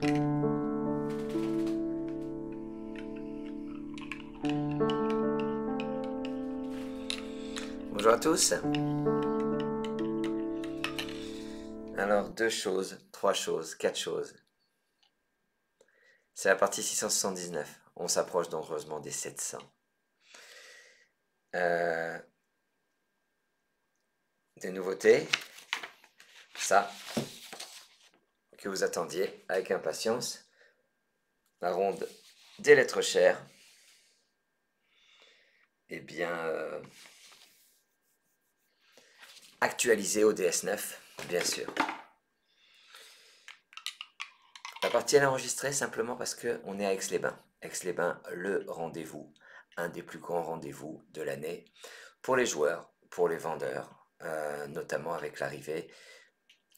Bonjour à tous. Alors, deux choses, trois choses, quatre choses. C'est la partie 679. On s'approche dangereusement des 700. Des nouveautés. Ça, que vous attendiez avec impatience. La ronde des lettres chères. Eh bien, actualisée au DS9, bien sûr. La partie elle est enregistrée simplement parce qu'on est à Aix-les-Bains. Aix-les-Bains, le rendez-vous, un des plus grands rendez-vous de l'année pour les joueurs, pour les vendeurs, notamment avec l'arrivée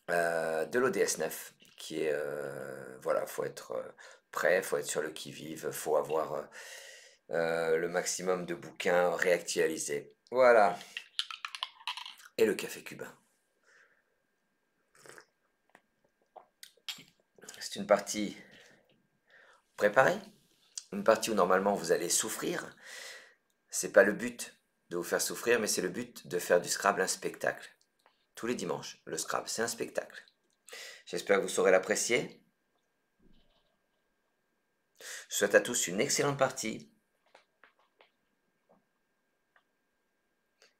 de l'ODS9 qui est, voilà, faut être prêt, faut être sur le qui-vive, faut avoir le maximum de bouquins réactualisés. Voilà. Et le café cubain. C'est une partie préparée, une partie où normalement vous allez souffrir. C'est pas le but de vous faire souffrir, mais c'est le but de faire du Scrabble un spectacle. Tous les dimanches, le Scrabble, c'est un spectacle. J'espère que vous saurez l'apprécier. Je souhaite à tous une excellente partie.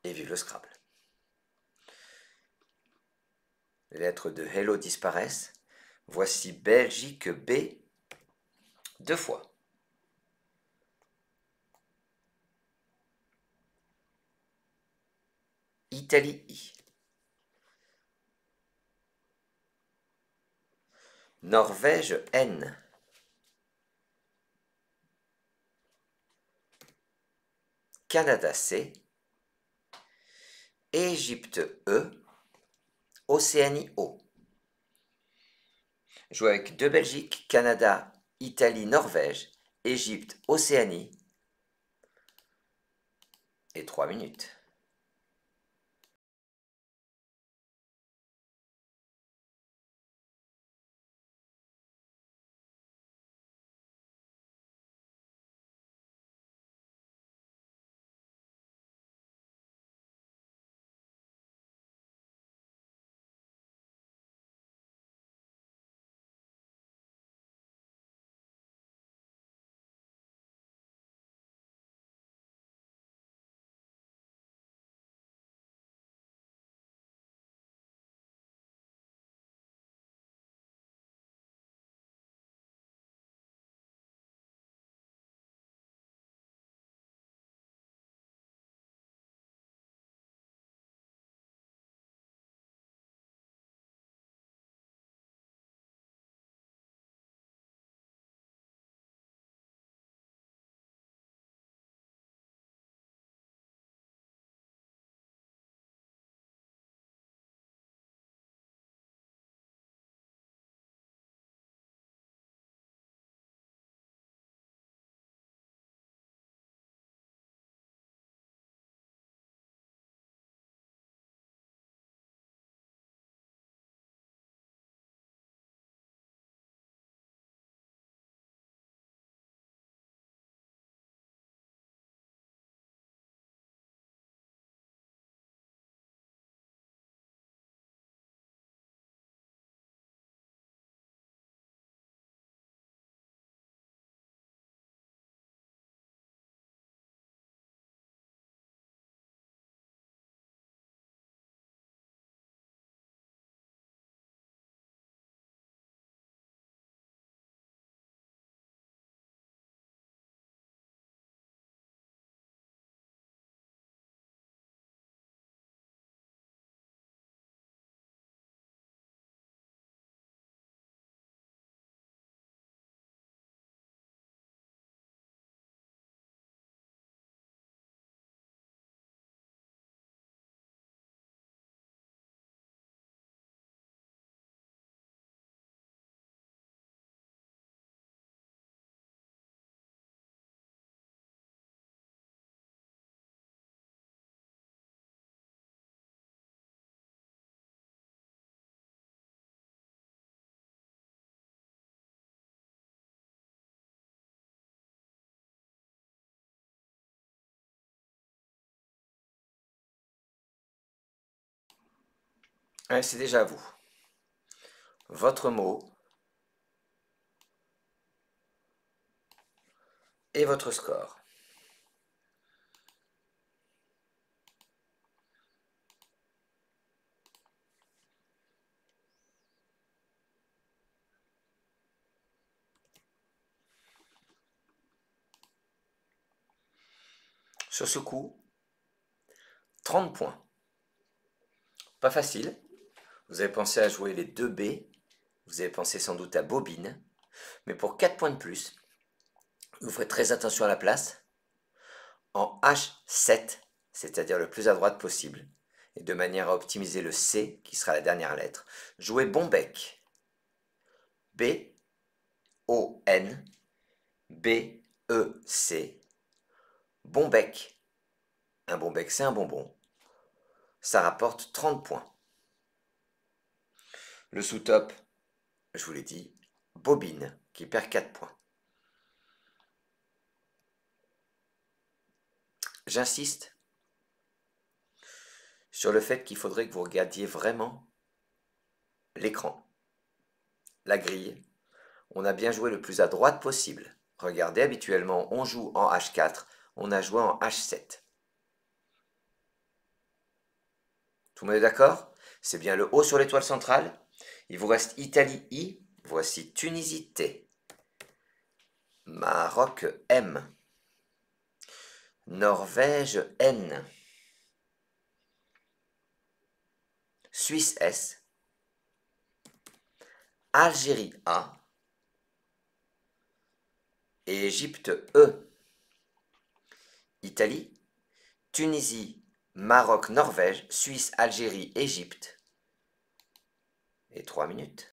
Et vive le Scrabble. Les lettres de Hello disparaissent. Voici Belgique B, deux fois. Italie I. Norvège N. Canada C. Égypte E. Océanie O. Joue avec deux Belgiques, Canada, Italie, Norvège, Égypte, Océanie. Et 3 minutes. Ouais, c'est déjà à vous. Votre mot et votre score. Sur ce coup, 30 points. Pas facile. Vous avez pensé à jouer les 2 B. Vous avez pensé sans doute à bobine. Mais pour 4 points de plus, vous ferez très attention à la place. En H7, c'est-à-dire le plus à droite possible, et de manière à optimiser le C, qui sera la dernière lettre, jouez bon bec. B, O, N, B, E, C. Bon bec. Un bon bec, c'est un bonbon. Ça rapporte 30 points. Le sous-top, je vous l'ai dit, bobine, qui perd 4 points. J'insiste sur le fait qu'il faudrait que vous regardiez vraiment l'écran, la grille. On a bien joué le plus à droite possible. Regardez, habituellement, on joue en H4, on a joué en H7. Tout le monde est d'accord? C'est bien le O sur l'étoile centrale. Il vous reste Italie I, voici Tunisie T, Maroc M, Norvège N, Suisse S, Algérie A et Égypte E. Italie, Tunisie, Maroc, Norvège, Suisse, Algérie, Égypte. Et 3 minutes.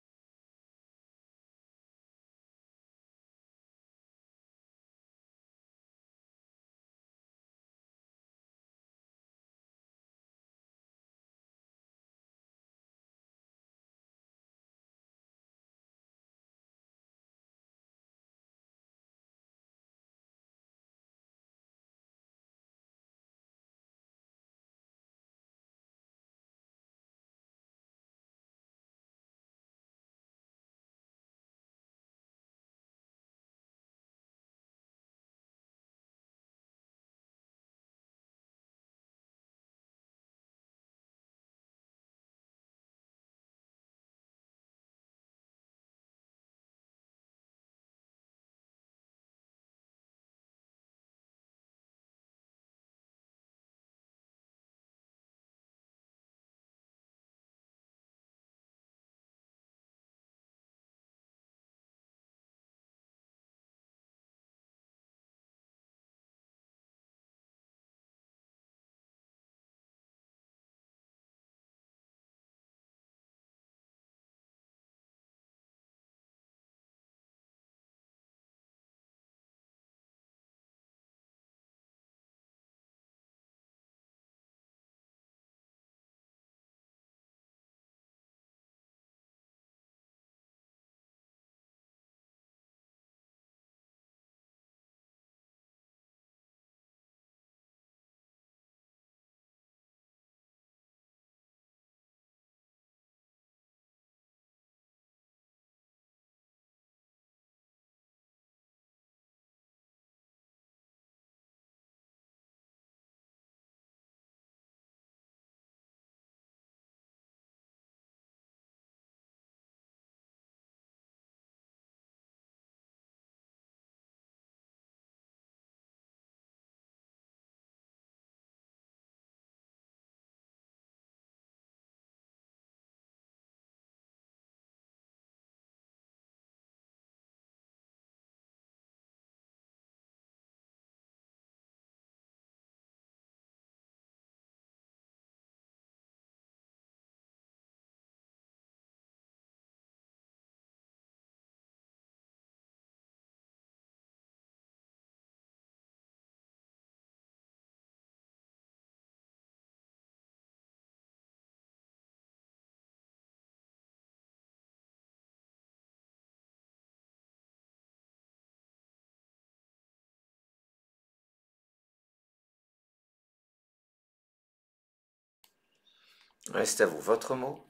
Ouais, c'est à vous. Votre mot?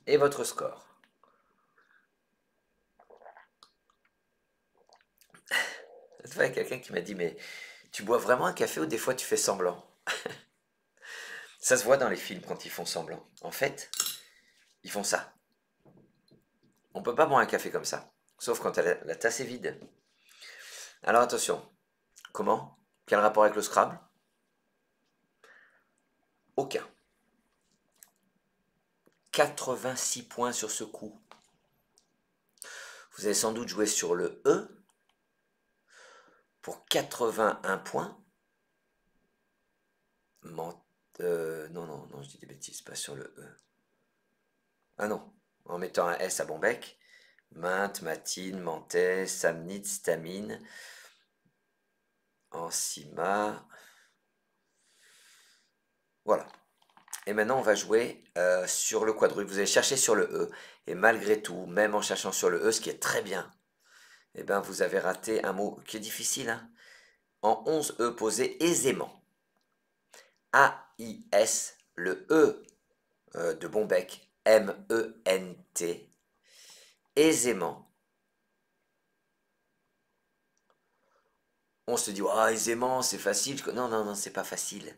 et votre score. Une fois, il y a quelqu'un qui m'a dit, mais tu bois vraiment un café ou des fois tu fais semblant? Ça se voit dans les films quand ils font semblant. En fait, ils font ça. On ne peut pas boire un café comme ça, sauf quand la tasse est vide. Alors attention, comment? Quel rapport avec le Scrabble? Aucun. 86 points sur ce coup. Vous avez sans doute joué sur le E pour 81 points. Non, je dis des bêtises, pas sur le E. Ah non, en mettant un S à Bombec. Mainte, matine, mantais, samnite, stamine, encima. Voilà. Et maintenant, on va jouer sur le quadruple. Vous allez chercher sur le E. Et malgré tout, même en cherchant sur le E, ce qui est très bien, eh ben, vous avez raté un mot qui est difficile. Hein. En 11 E posés aisément. A-I-S, le E de Bombec, M-E-N-T, aisément. On se dit, ah, aisément, c'est facile. Non, non, non, c'est pas facile.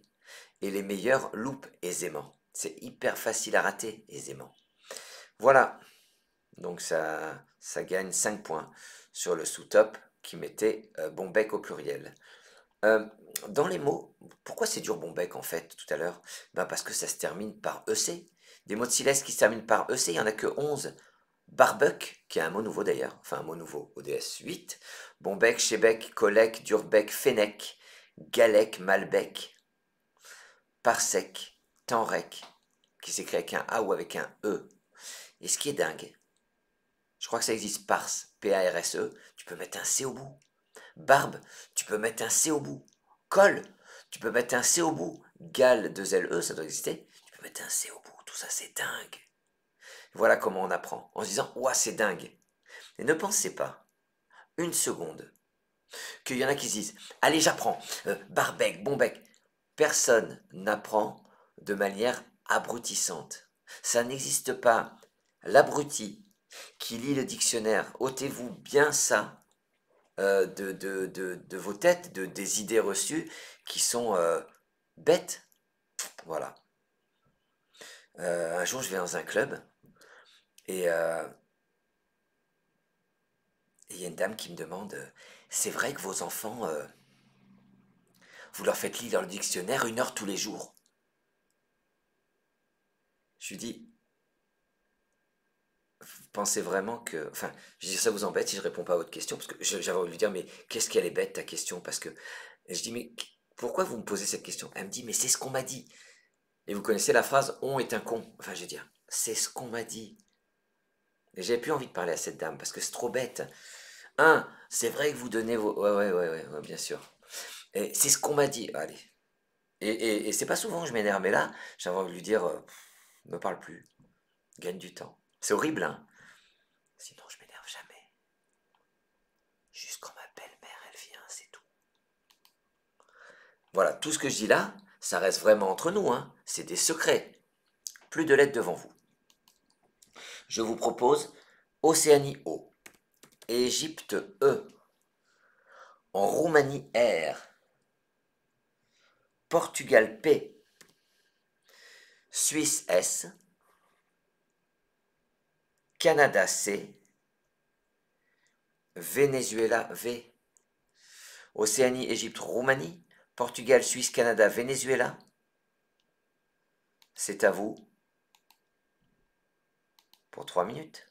Et les meilleurs loupent aisément. C'est hyper facile à rater aisément. Voilà. Donc ça gagne 5 points sur le sous-top qui mettait Bombec au pluriel. Euh, dans les mots, pourquoi c'est dur Bombec en fait tout à l'heure? Ben parce que ça se termine par EC. Des mots de silex qui se terminent par EC, il n'y en a que 11. Barbuck, qui est un mot nouveau d'ailleurs, enfin un mot nouveau, ODS 8. Bombec, Chebec, Colec, Durbec, Fennec, Galec, Malbec, Parsec, Tenrec, qui s'écrit avec un A ou avec un E. Et ce qui est dingue, je crois que ça existe, Parse, P-A-R-S-E, tu peux mettre un C au bout. Barbe, tu peux mettre un C au bout. Col, tu peux mettre un C au bout. Gal, 2 L-E, ça doit exister, tu peux mettre un C au bout. Tout ça, c'est dingue. Voilà comment on apprend, en se disant, ouah, c'est dingue. Et ne pensez pas, une seconde, qu'il y en a qui se disent, allez, j'apprends, barbec, bonbec. Personne n'apprend de manière abrutissante. Ça n'existe pas. L'abruti qui lit le dictionnaire, ôtez-vous bien ça de vos têtes, des idées reçues qui sont bêtes. Voilà. Un jour, je vais dans un club et il y a une dame qui me demande, c'est vrai que vos enfants, vous leur faites lire le dictionnaire 1 heure tous les jours? Je lui dis, vous pensez vraiment que... Enfin, je dis, ça vous embête si je réponds pas à votre question? Parce que j'avais envie de lui dire, mais qu'est-ce qu'elle est bête ta question? Parce que et je dis, mais pourquoi vous me posez cette question? Elle me dit, mais c'est ce qu'on m'a dit. Et vous connaissez la phrase, on est un con. Enfin, je veux dire, c'est ce qu'on m'a dit. Et j'avais plus envie de parler à cette dame parce que c'est trop bête. C'est vrai que vous donnez vos... Ouais, bien sûr. Et c'est ce qu'on m'a dit. Allez. Et c'est pas souvent que je m'énerve, mais là, j'avais envie de lui dire, me parle plus. Gagne du temps. C'est horrible, hein? Sinon, je m'énerve jamais. Juste quand ma belle-mère, elle vient, c'est tout. Voilà, tout ce que je dis là, ça reste vraiment entre nous, hein. C'est des secrets. Plus de lettres devant vous. Je vous propose Océanie O, Égypte E, en Roumanie R, Portugal P, Suisse S, Canada C, Venezuela V, Océanie, Égypte, Roumanie, Portugal, Suisse, Canada, Venezuela. C'est à vous pour 3 minutes.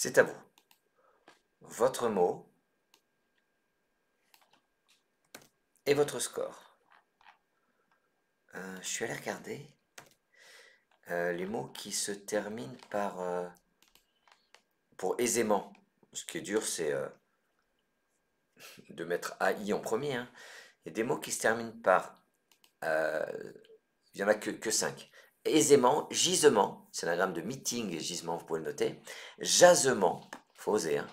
C'est à vous. Votre mot et votre score. Je suis allé regarder les mots qui se terminent par pour aisément. Ce qui est dur, c'est de mettre AI en premier, hein. Il y a des mots qui se terminent par il n'y en a que 5. Aisément, gisement, c'est l'anagramme de meeting et gisement, vous pouvez le noter. Jasement, faut oser, hein.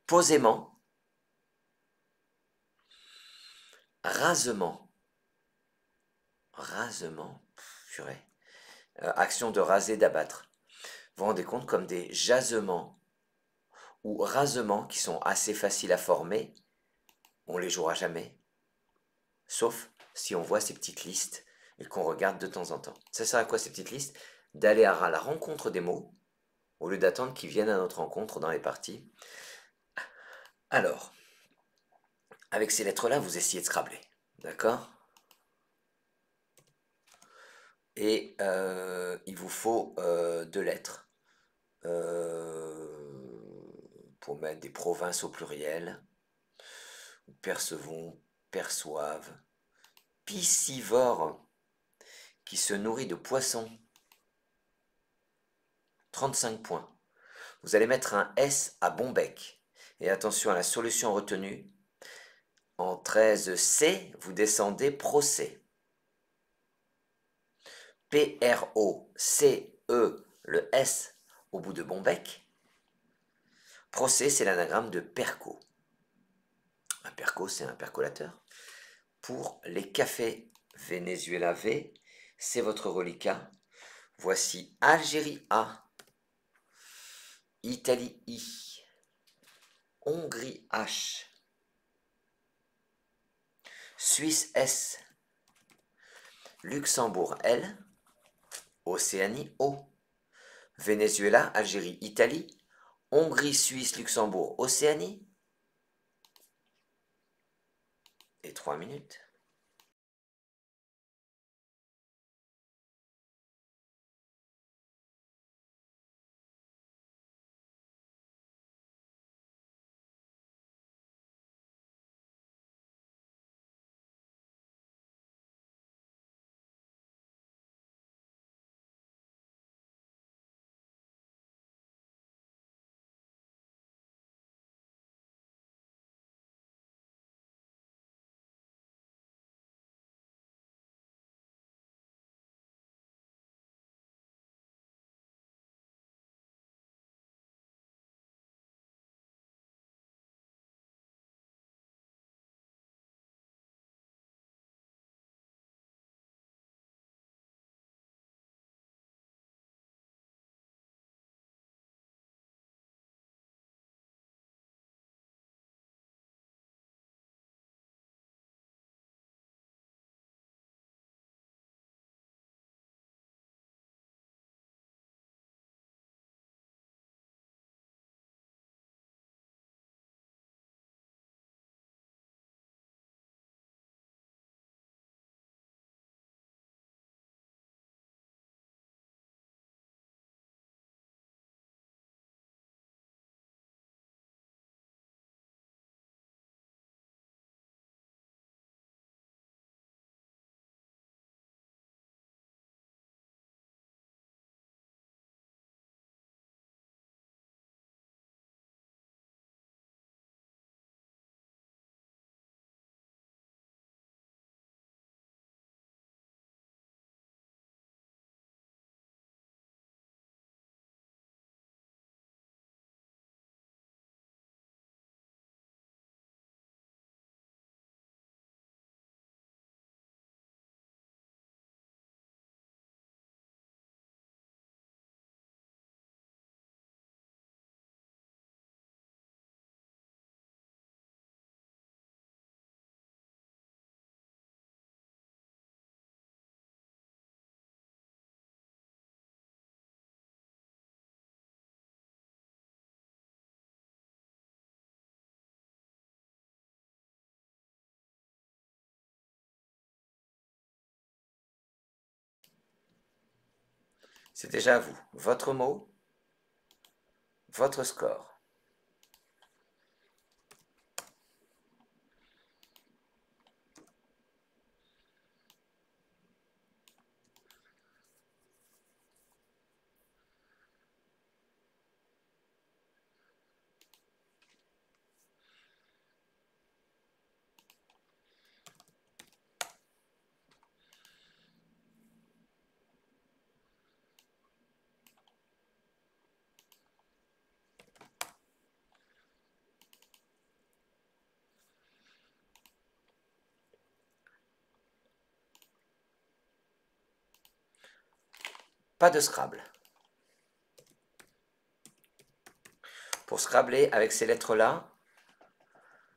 Posément, rasement, rasement, purée. Action de raser, d'abattre. Vous vous rendez compte comme des jasements ou rasements qui sont assez faciles à former, on les jouera jamais, sauf si on voit ces petites listes et qu'on regarde de temps en temps. Ça sert à quoi ces petites listes? D'aller à la rencontre des mots, au lieu d'attendre qu'ils viennent à notre rencontre dans les parties. Alors, avec ces lettres-là, vous essayez de scrabler, d'accord? Et il vous faut 2 lettres pour mettre des provinces au pluriel. Percevons, perçoivent. Piscivore, qui se nourrit de poissons. 35 points. Vous allez mettre un S à Bombec. Et attention à la solution retenue. En 13C, vous descendez procès. P-R-O-C-E, le S au bout de Bombec. Procès, c'est l'anagramme de perco. Un perco, c'est un percolateur. Pour les cafés, Venezuela V, c'est votre reliquat. Voici Algérie A, Italie I, Hongrie H, Suisse S, Luxembourg L, Océanie O, Venezuela, Algérie, Italie, Hongrie, Suisse, Luxembourg, Océanie. Et 3 minutes. C'est déjà à vous. Votre mot, votre score. Pas de Scrabble. Pour Scrabbler avec ces lettres-là,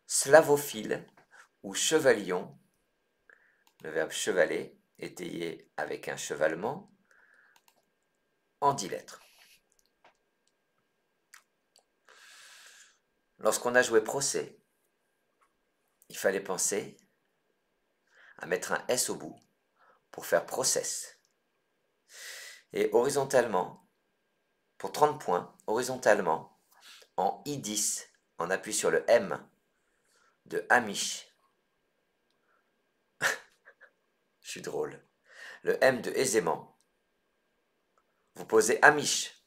slavophile ou chevalion, le verbe chevaler, étayé avec un chevalement, en 10 lettres. Lorsqu'on a joué procès, il fallait penser à mettre un S au bout pour faire process. Et horizontalement, pour 30 points, horizontalement, en I10, on appuie sur le M de Amish. Je suis drôle. Le M de aisément. Vous posez Amish.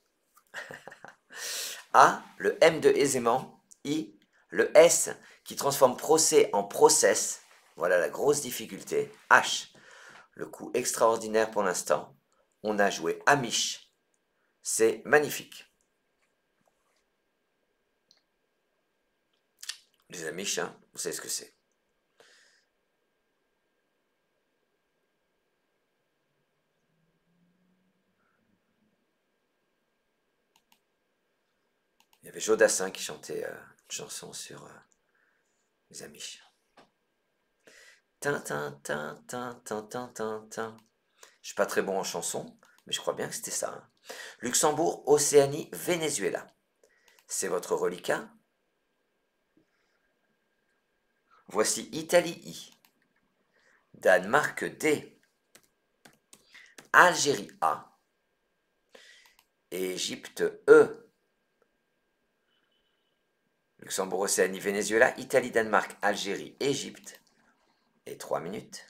A, le M de aisément. I, le S qui transforme procès en process. Voilà la grosse difficulté. H, le coup extraordinaire pour l'instant. On a joué Amish. C'est magnifique. Les Amish, hein, vous savez ce que c'est. Il y avait Jodassin qui chantait une chanson sur les Amish. Tin, tin, tin, tin, tin, tin, tin. Je suis pas très bon en chanson, mais je crois bien que c'était ça. Hein. Luxembourg, Océanie, Venezuela. C'est votre reliquat. Voici Italie I. Danemark D. Algérie A. Égypte E. Luxembourg, Océanie, Venezuela, Italie, Danemark, Algérie, Égypte. Et 3 minutes.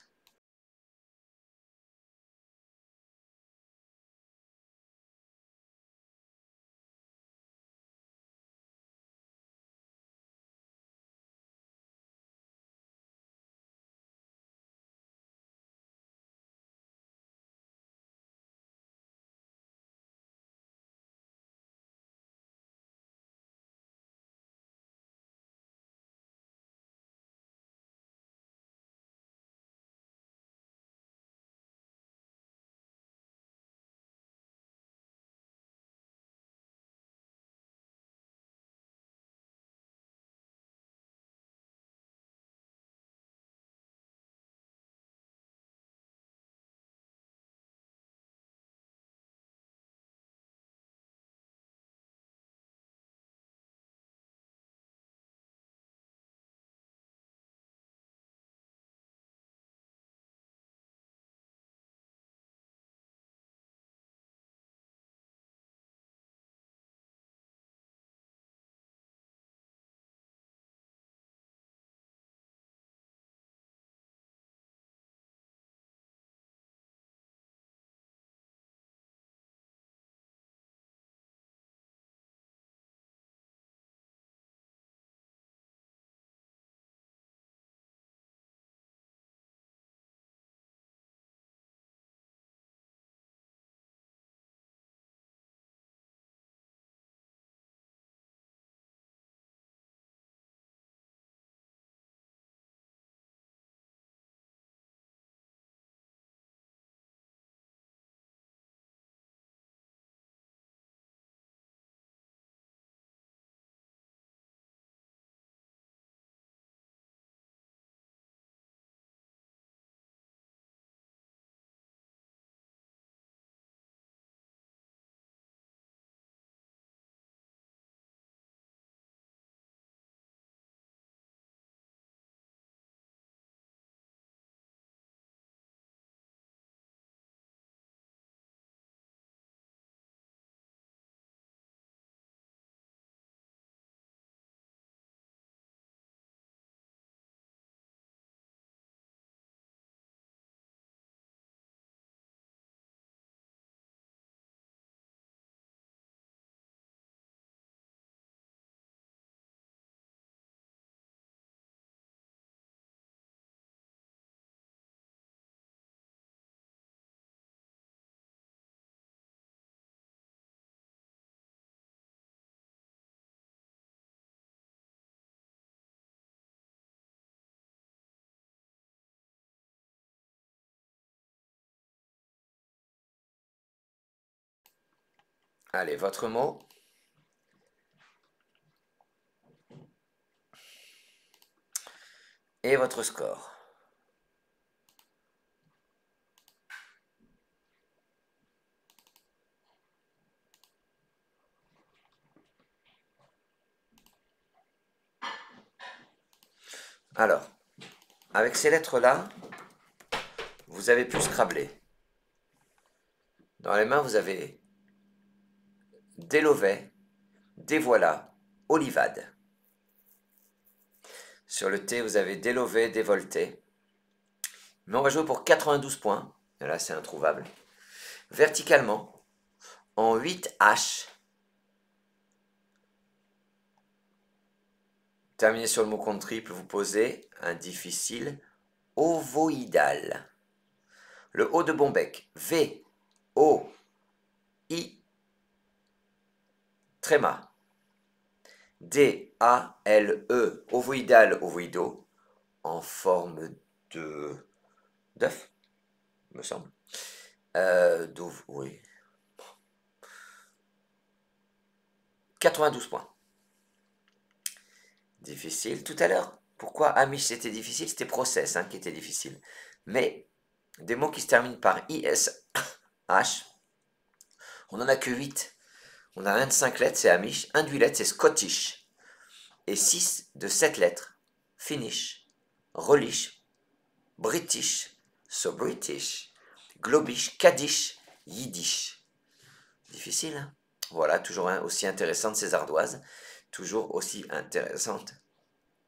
Allez, votre mot. Et votre score. Alors, avec ces lettres-là, vous avez pu scrabler. Dans les mains, vous avez Délovet, Dévoila, Olivade. Sur le T, vous avez Délové, Dévolté. Mais on va jouer pour 92 points. Et là, c'est introuvable. Verticalement, en 8 H. Terminé sur le mot compte triple, vous posez un difficile ovoïdal. Le O de Bombec, V, O, I, tréma. D, A, L, E, ovoïdal, ovoïdo, en forme de d'œuf, me semble. Oui. 92 points. Difficile. Tout à l'heure, pourquoi Amish c'était difficile? C'était process qui était difficile. Mais des mots qui se terminent par ISH, on n'en a que 8. On a un de 5 lettres, c'est Amish. Un de 8 lettres, c'est Scottish. Et 6 de 7 lettres, Finnish, Relish, British, So British, Globish, Kaddish, Yiddish. Difficile, hein? Voilà, toujours aussi intéressante ces ardoises. Toujours aussi intéressante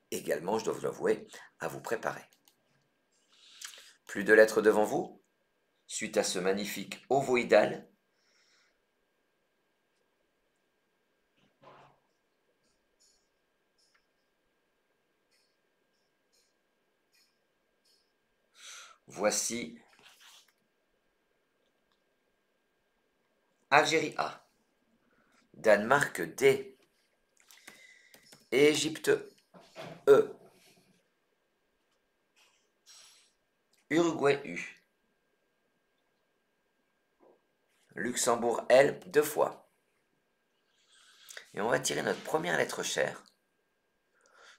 également, je dois vous l'avouer, à vous préparer. Plus de lettres devant vous, suite à ce magnifique ovoïdal. Voici Algérie A, Danemark D, Égypte E, Uruguay U, Luxembourg L 2 fois. Et on va tirer notre première lettre chère.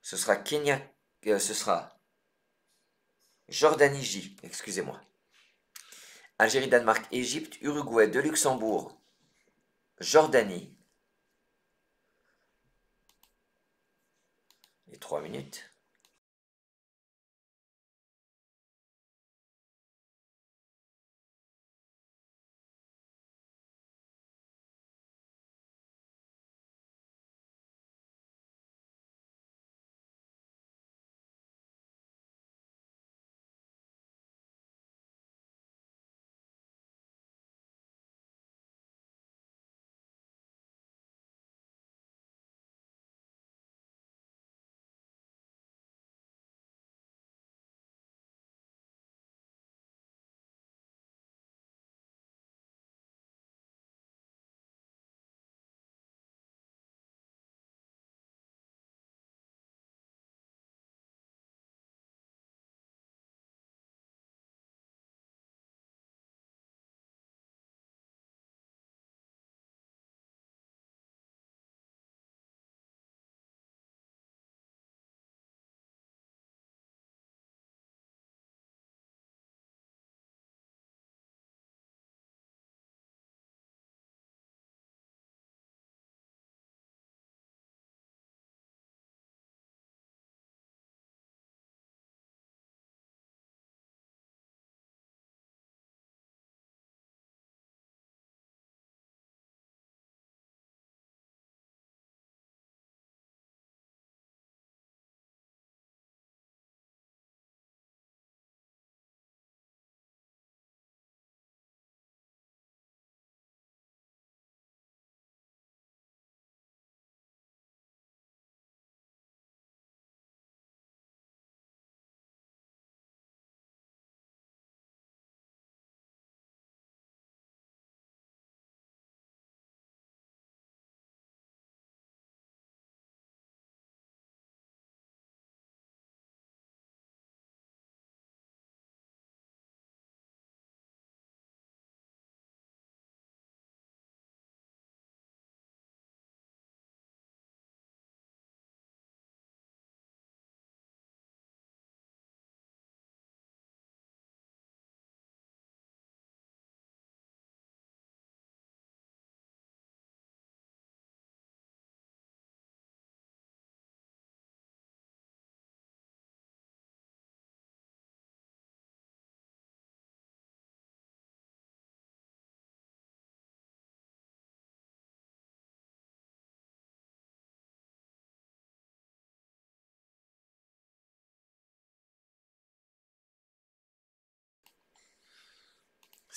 Ce sera Kenya, ce sera Jordanie J, excusez-moi. Algérie, Danemark, Égypte, Uruguay, de Luxembourg, Jordanie. Et 3 minutes.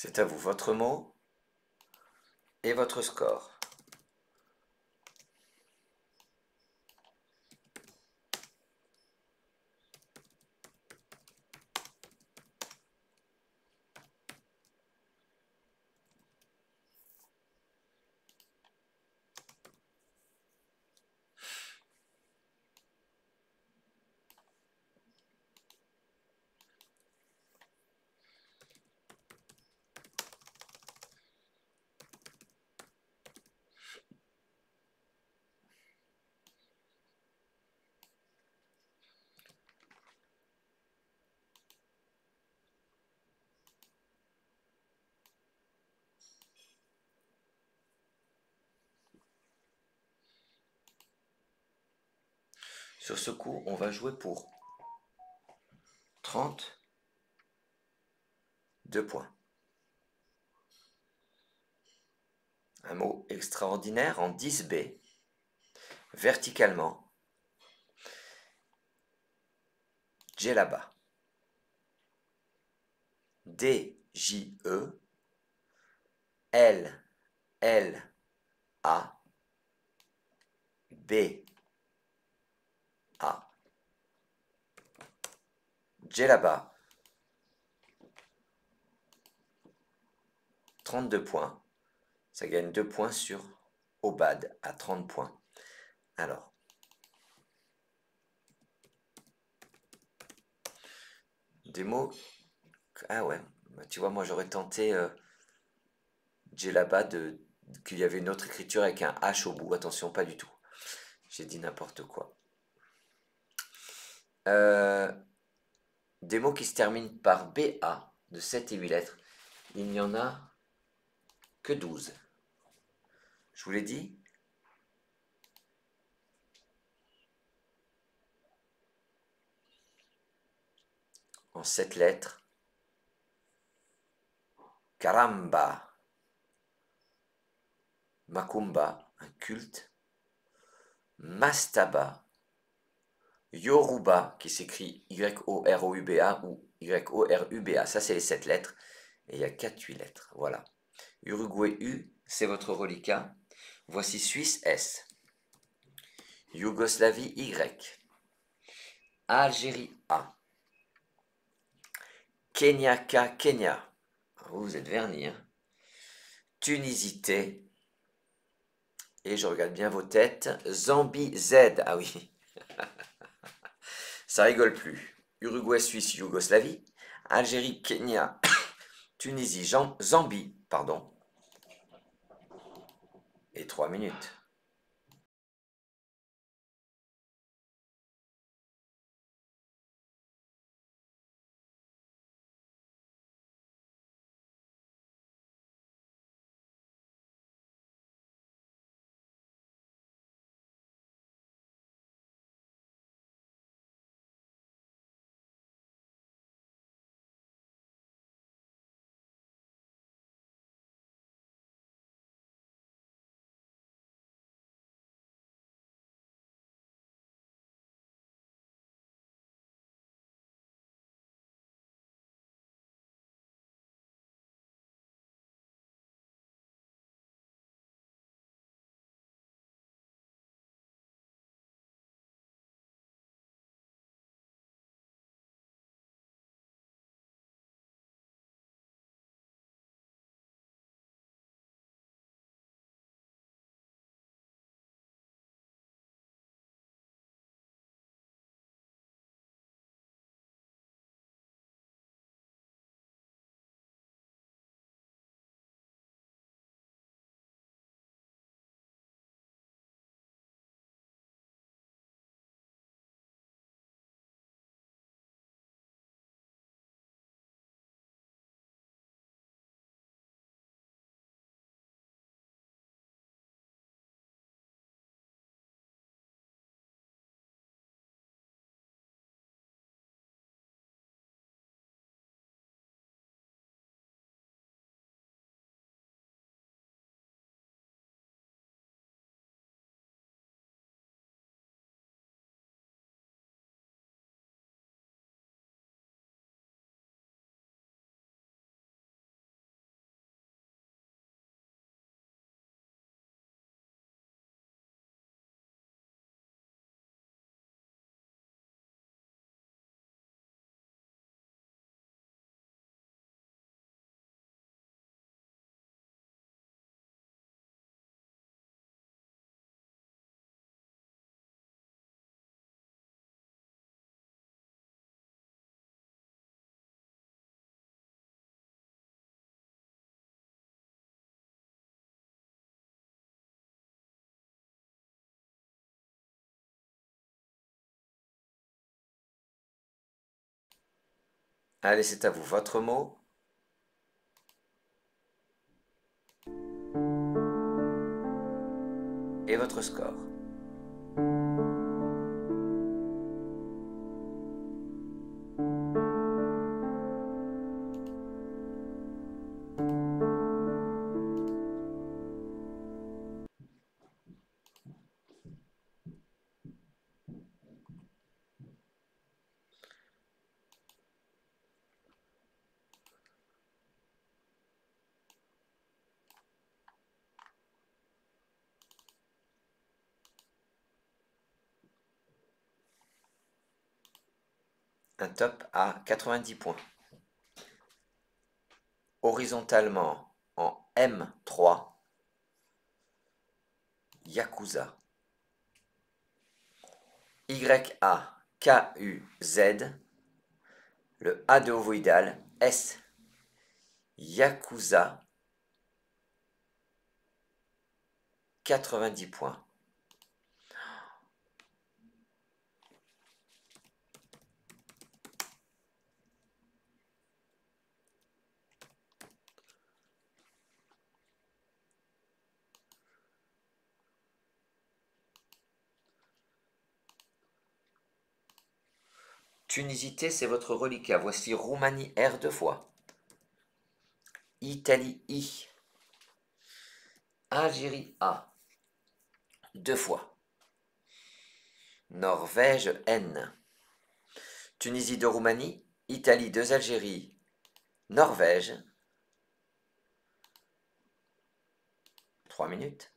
C'est à vous, votre mot et votre score. Sur ce coup, on va jouer pour 32 points. Un mot extraordinaire en 10B, verticalement. Djellaba. D-J-E, L-L-A, B-A. Djellaba. 32 points. Ça gagne 2 points sur Obad à 30 points. Alors, des mots. Ah ouais, bah, tu vois, moi j'aurais tenté Djellaba qu'il y avait une autre écriture avec un H au bout. Attention, pas du tout. J'ai dit n'importe quoi. Des mots qui se terminent par BA de 7 et 8 lettres. Il n'y en a que 12. Je vous l'ai dit. En 7 lettres. Karamba. Makumba, un culte. Mastaba. Yoruba, qui s'écrit Y-O-R-O-U-B-A ou Y-O-R-U-B-A. Ça, c'est les 7 lettres. Et il y a 4-8 lettres. Voilà. Uruguay U, c'est votre reliquat. Voici Suisse S. Yougoslavie Y. Algérie A. Kenya K. Kenya. Vous êtes vernis, hein. Tunisie T. Et je regarde bien vos têtes. Zambie Z. Ah oui. Ça rigole plus. Uruguay, Suisse, Yougoslavie. Algérie, Kenya, Tunisie, Zambie, pardon. Et 3 minutes. Allez, c'est à vous. Votre mot? Et votre score? Un top à 90 points. Horizontalement en M3, Yakuza. YAKUZ, le A de ovoïdal, S. Yakuza, 90 points. Tunisie T, c'est votre reliquat. Voici Roumanie R 2 fois. Italie I. Algérie A 2 fois. Norvège N. Tunisie de Roumanie, Italie 2 Algérie, Norvège. 3 minutes.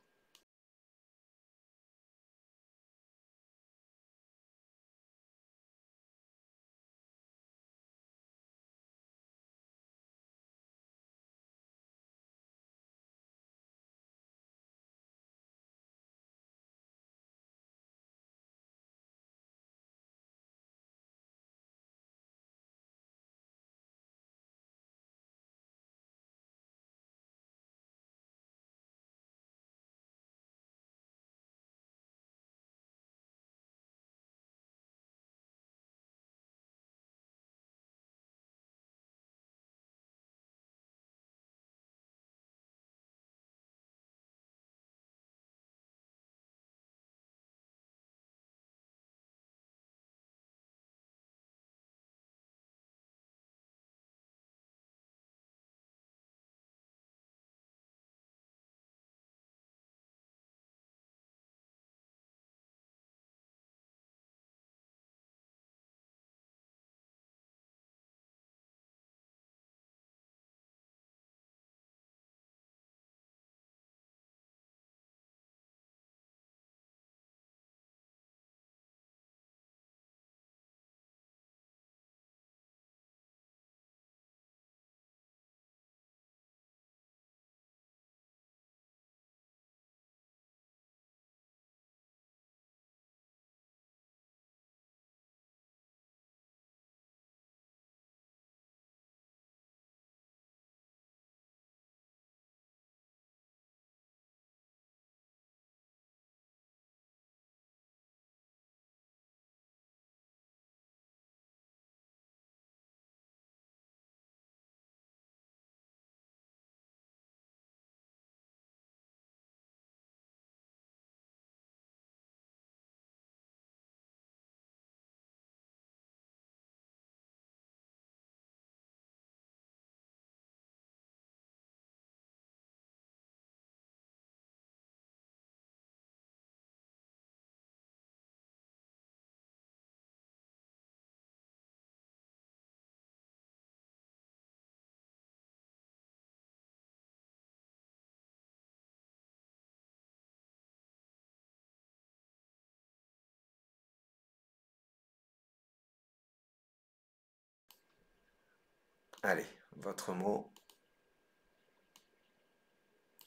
Allez, votre mot,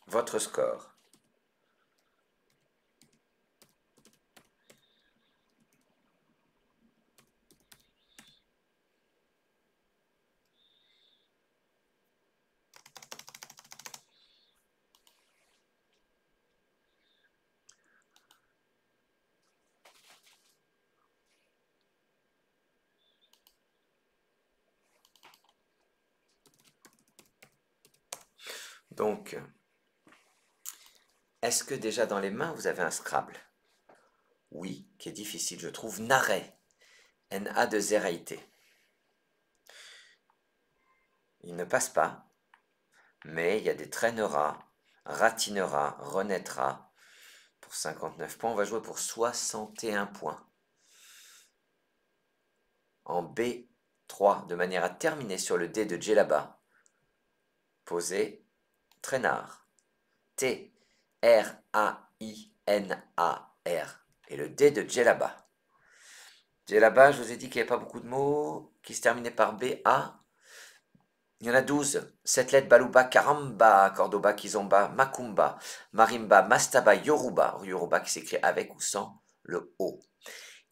votre score. Donc, est-ce que déjà dans les mains, vous avez un Scrabble? Oui, qui est difficile, je trouve. Naret, N-A-2-R-A-I-T. Il ne passe pas, mais il y a des traîneras, ratinera, renaîtra. Pour 59 points, on va jouer pour 61 points. En B3, de manière à terminer sur le dé de Djellaba. Posez traînard. T-R-A-I-N-A-R. Et le dé de Djellaba. Djellaba, je vous ai dit qu'il n'y avait pas beaucoup de mots qui se terminaient par B-A. Il y en a 12. 7 lettres: Baluba, Karamba, Cordoba, Kizomba, Makumba, Marimba, Mastaba, Yoruba. Yoruba qui s'écrit avec ou sans le O.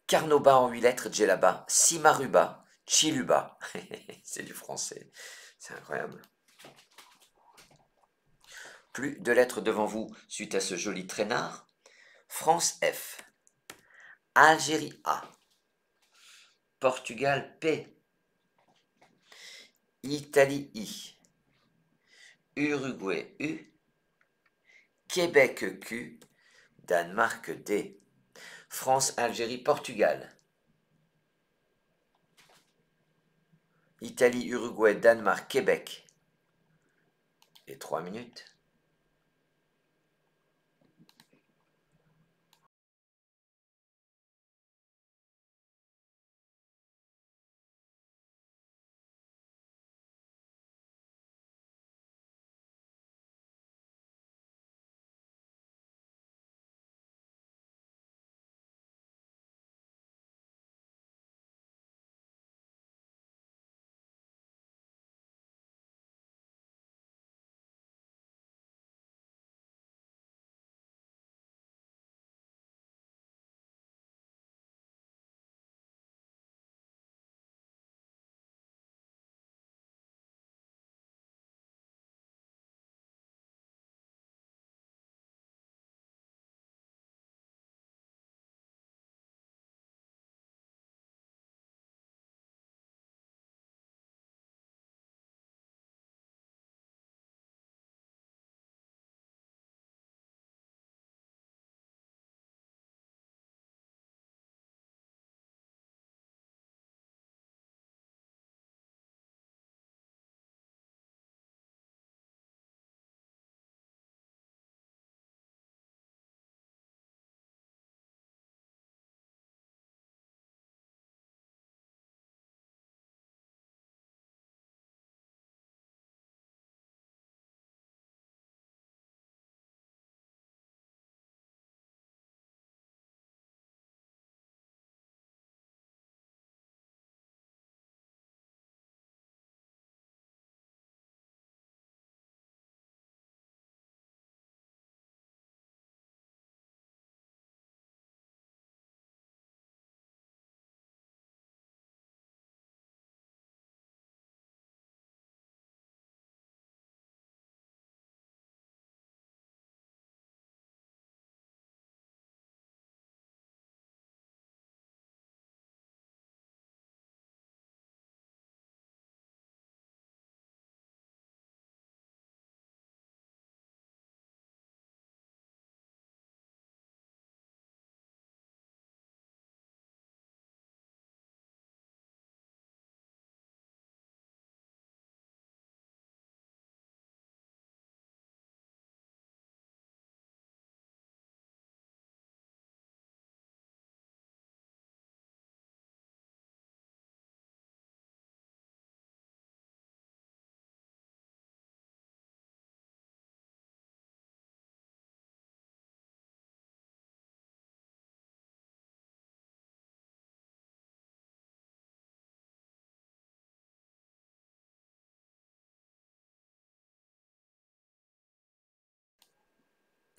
Carnoba en 8 lettres, Djellaba, Simaruba, Chiluba. C'est du français. C'est incroyable. Plus de lettres devant vous suite à ce joli traînard. France F. Algérie A. Portugal P. Italie I. Uruguay U. Québec Q. Danemark D. France, Algérie, Portugal. Italie, Uruguay, Danemark, Québec. Et 3 minutes.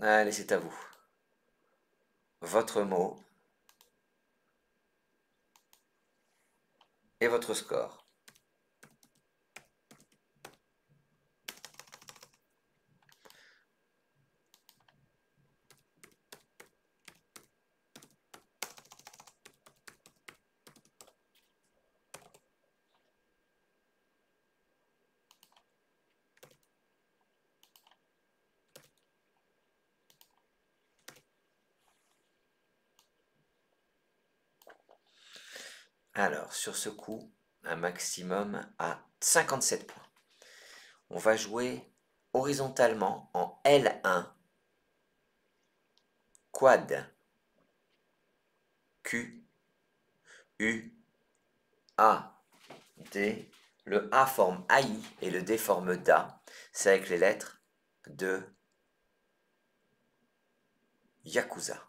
Allez, c'est à vous. Votre mot et votre score. Alors, sur ce coup, un maximum à 57 points. On va jouer horizontalement en L1, quad, Q, U, A, D. Le A forme AI et le D forme DA. C'est avec les lettres de Yakuza.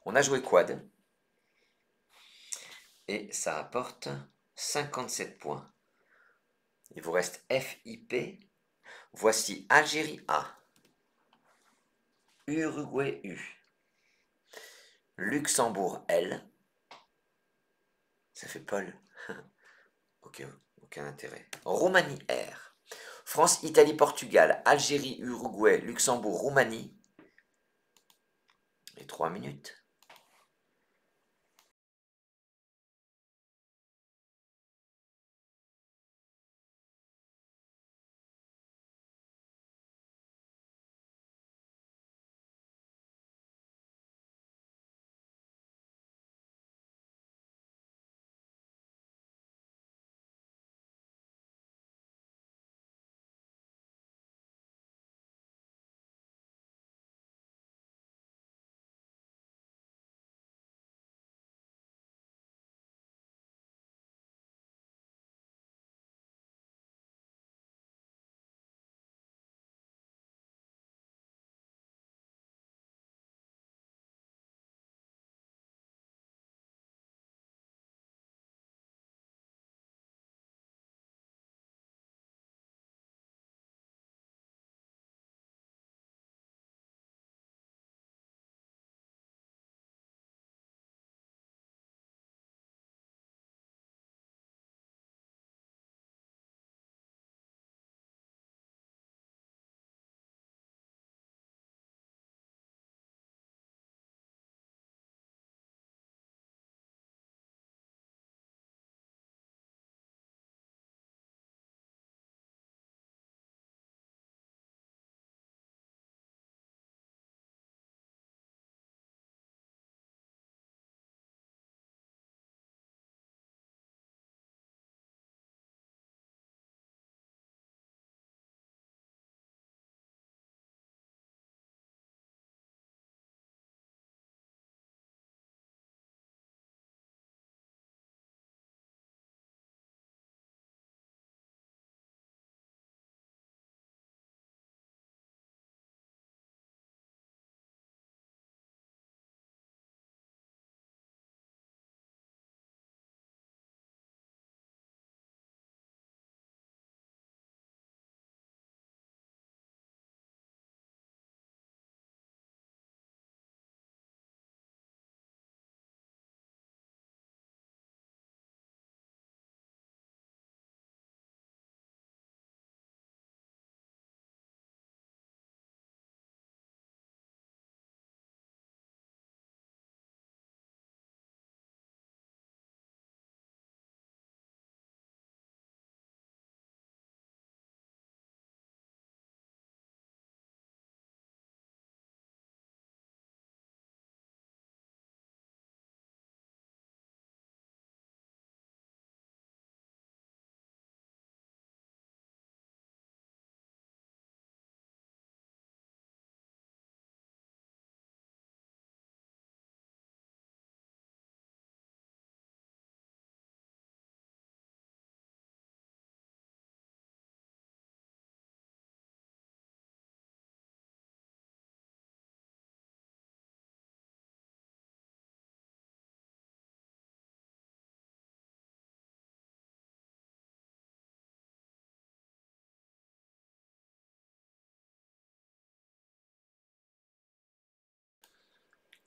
On a joué quad et ça apporte 57 points. Il vous reste FIP. Voici Algérie A, Uruguay U, Luxembourg L. Ça fait Paul. Aucun intérêt. Roumanie R. France, Italie, Portugal, Algérie, Uruguay, Luxembourg, Roumanie. Et 3 minutes.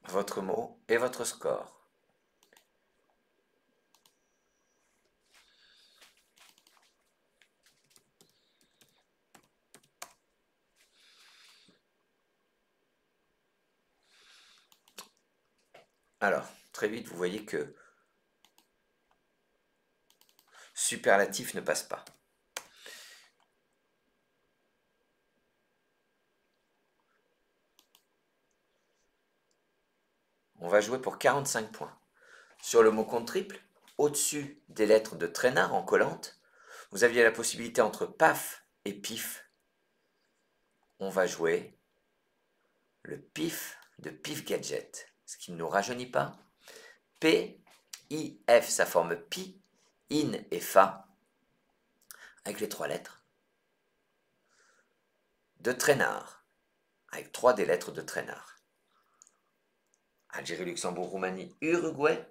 Votre mot et votre score. Alors, très vite, vous voyez que superlatif ne passe pas. on va jouer pour 45 points. Sur le mot compte triple, au-dessus des lettres de traînard en collante, vous aviez la possibilité entre paf et pif. On va jouer le pif de Pif Gadget, ce qui ne nous rajeunit pas. P, I, F, ça forme pi, in et fa, avec les 3 lettres. De traînard, avec 3 des lettres de traînard. Algérie, Luxembourg, Roumanie, Uruguay.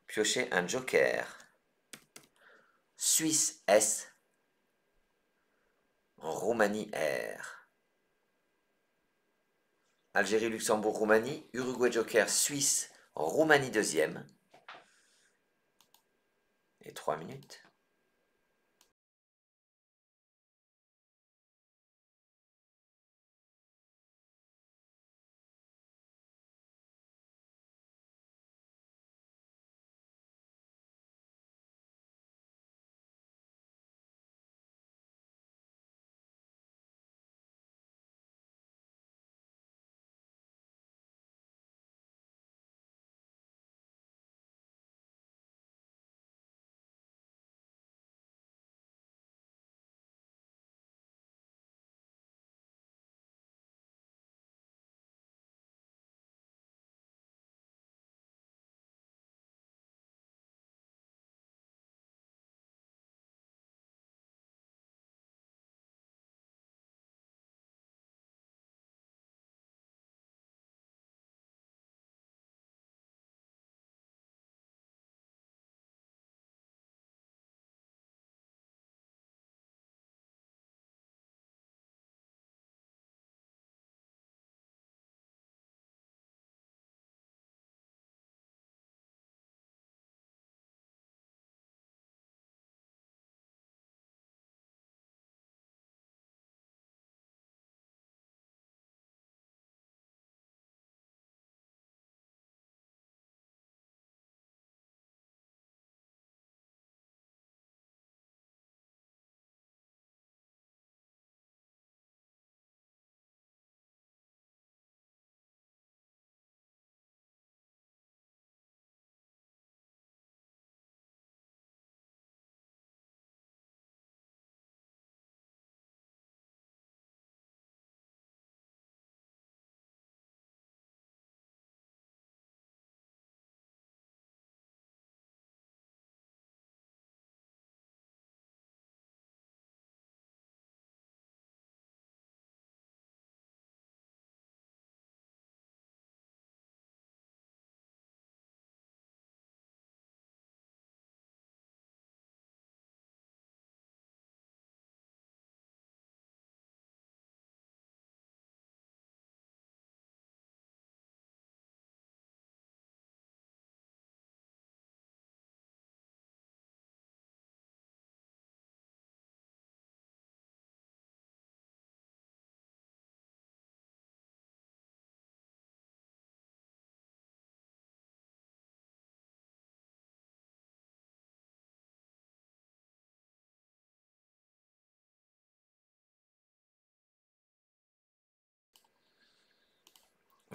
Piochez un joker. Suisse S, Roumanie R. Algérie, Luxembourg, Roumanie, Uruguay joker, Suisse, Roumanie deuxième. Et 3 minutes.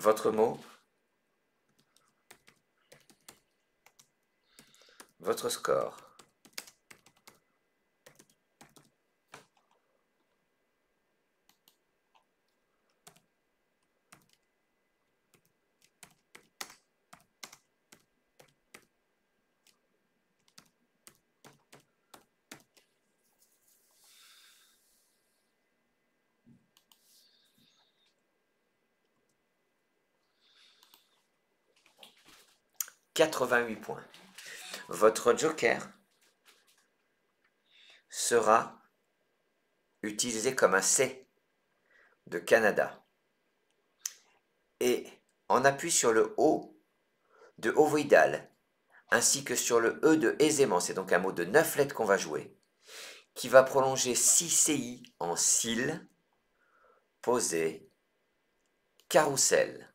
Votre mot, votre score. « 88 points. Votre joker sera utilisé comme un C de Canada. Et en appui sur le O de ovoïdal, ainsi que sur le E de aisément, c'est donc un mot de 9 lettres qu'on va jouer, qui va prolonger 6 CI en cils, posé, carrousel.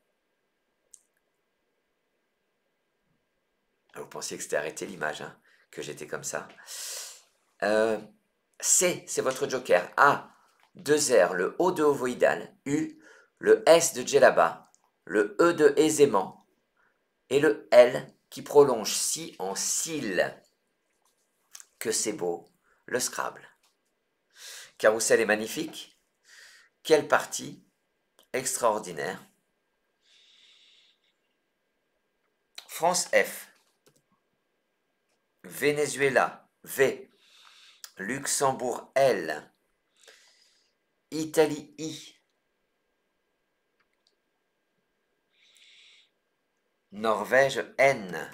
Vous pensiez que c'était arrêté l'image, hein, que j'étais comme ça. C, c'est votre joker. A, 2 R, le O de ovoïdal. U, le S de Djellaba, le E de aisément et le L qui prolonge si en cils. Que c'est beau, le Scrabble. Carrousel est magnifique. Quelle partie extraordinaire. France F. Venezuela V. Luxembourg L. Italie I. Norvège N.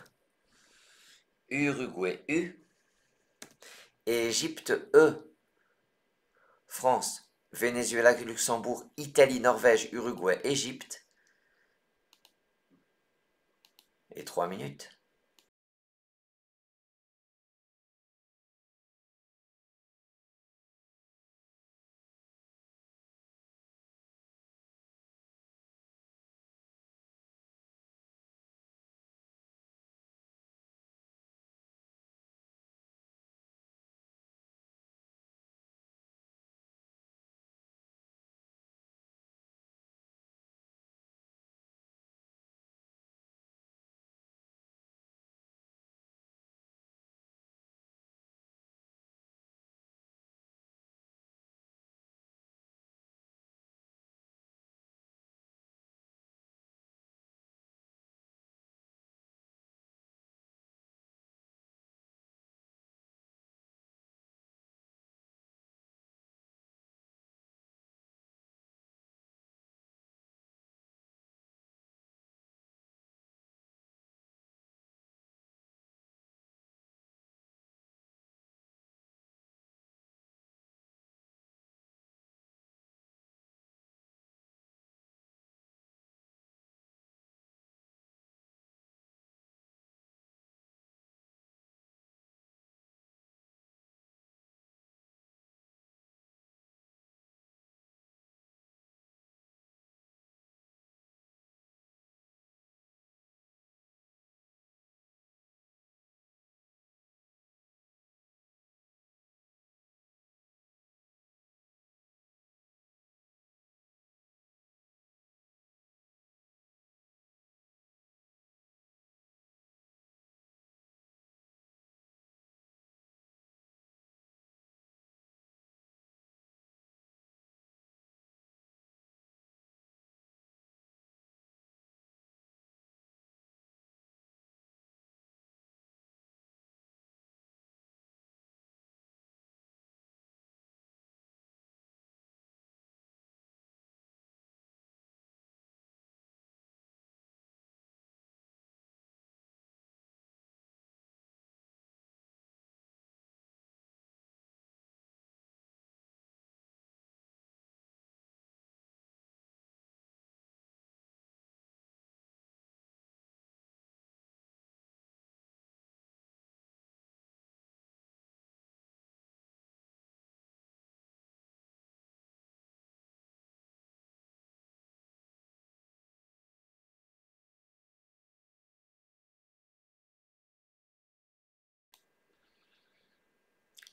Uruguay U. Égypte E. France, Venezuela, Luxembourg, Italie, Norvège, Uruguay, Égypte. Et 3 minutes.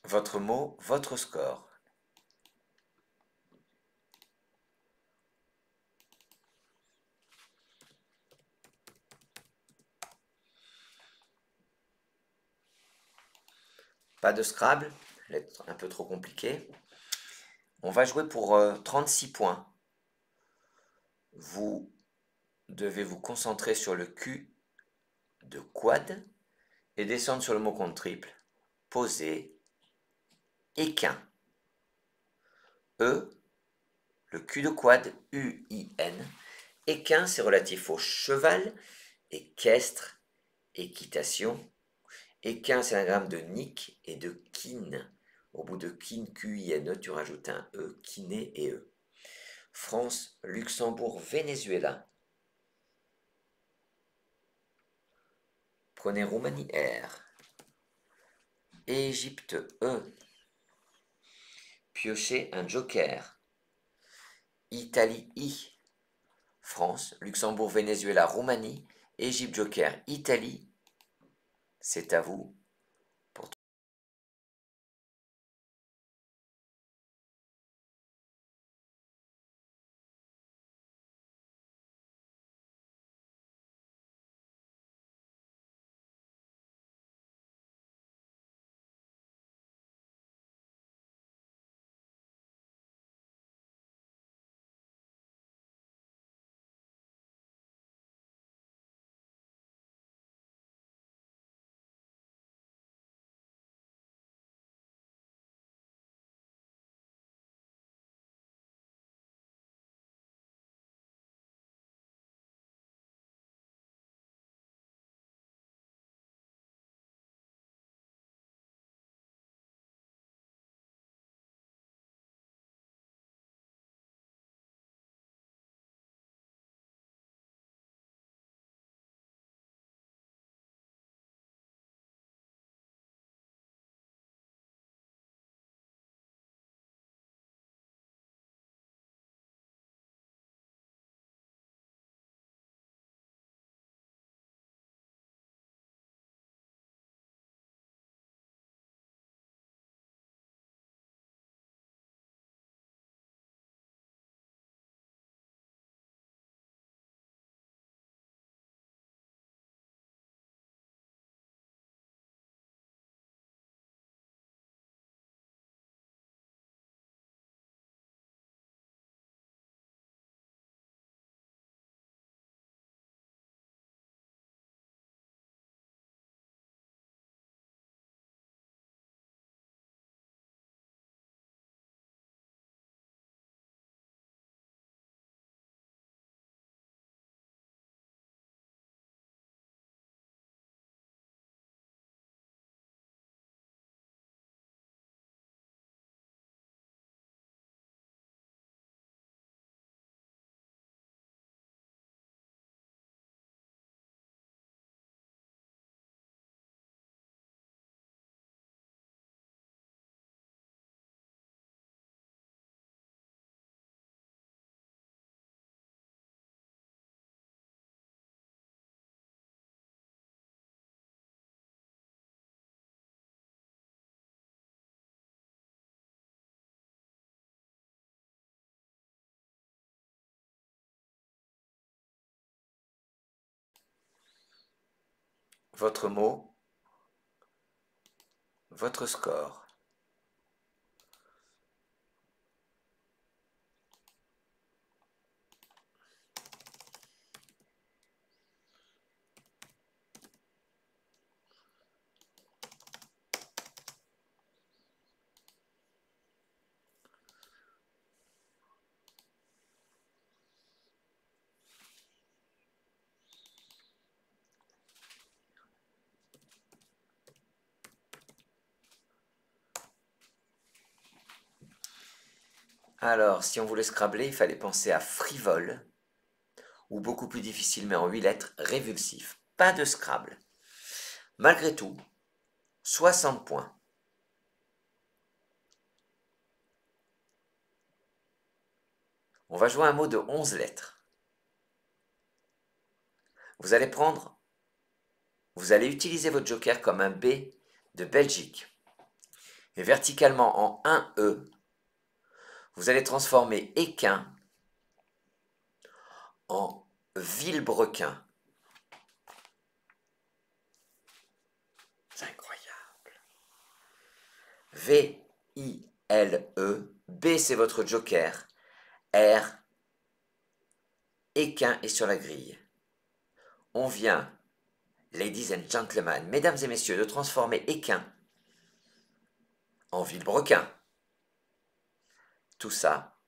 Votre mot, votre score. Pas de Scrabble, c'est un peu trop compliqué. On va jouer pour 36 points. Vous devez vous concentrer sur le Q de quad et descendre sur le mot compte triple. Poser, équin. E, le Q de quad, U-I-N. Équin, c'est relatif au cheval, équestre, équitation. Équin, c'est l'anagramme de Nick et de kin. Au bout de kin, Q-I-N-E, tu rajoutes un E, kiné et E. France, Luxembourg, Venezuela. Prenez Roumanie R. Égypte E. Piochez un joker. Italie I. France, Luxembourg, Venezuela, Roumanie. Égypte joker, Italie. C'est à vous. votre mot, votre score. Alors, si on voulait scrabler, il fallait penser à frivole, ou beaucoup plus difficile, mais en 8 lettres, révulsif. Pas de Scrabble. Malgré tout, 60 points. On va jouer un mot de 11 lettres. Vous allez utiliser votre joker comme un B de Belgique. Et verticalement en un E, vous allez transformer équin en vilebrequin. C'est incroyable. V-I-L-E, B c'est votre joker, R, équin est sur la grille. On vient, ladies and gentlemen, mesdames et messieurs, de transformer équin en vilebrequin. Tout ça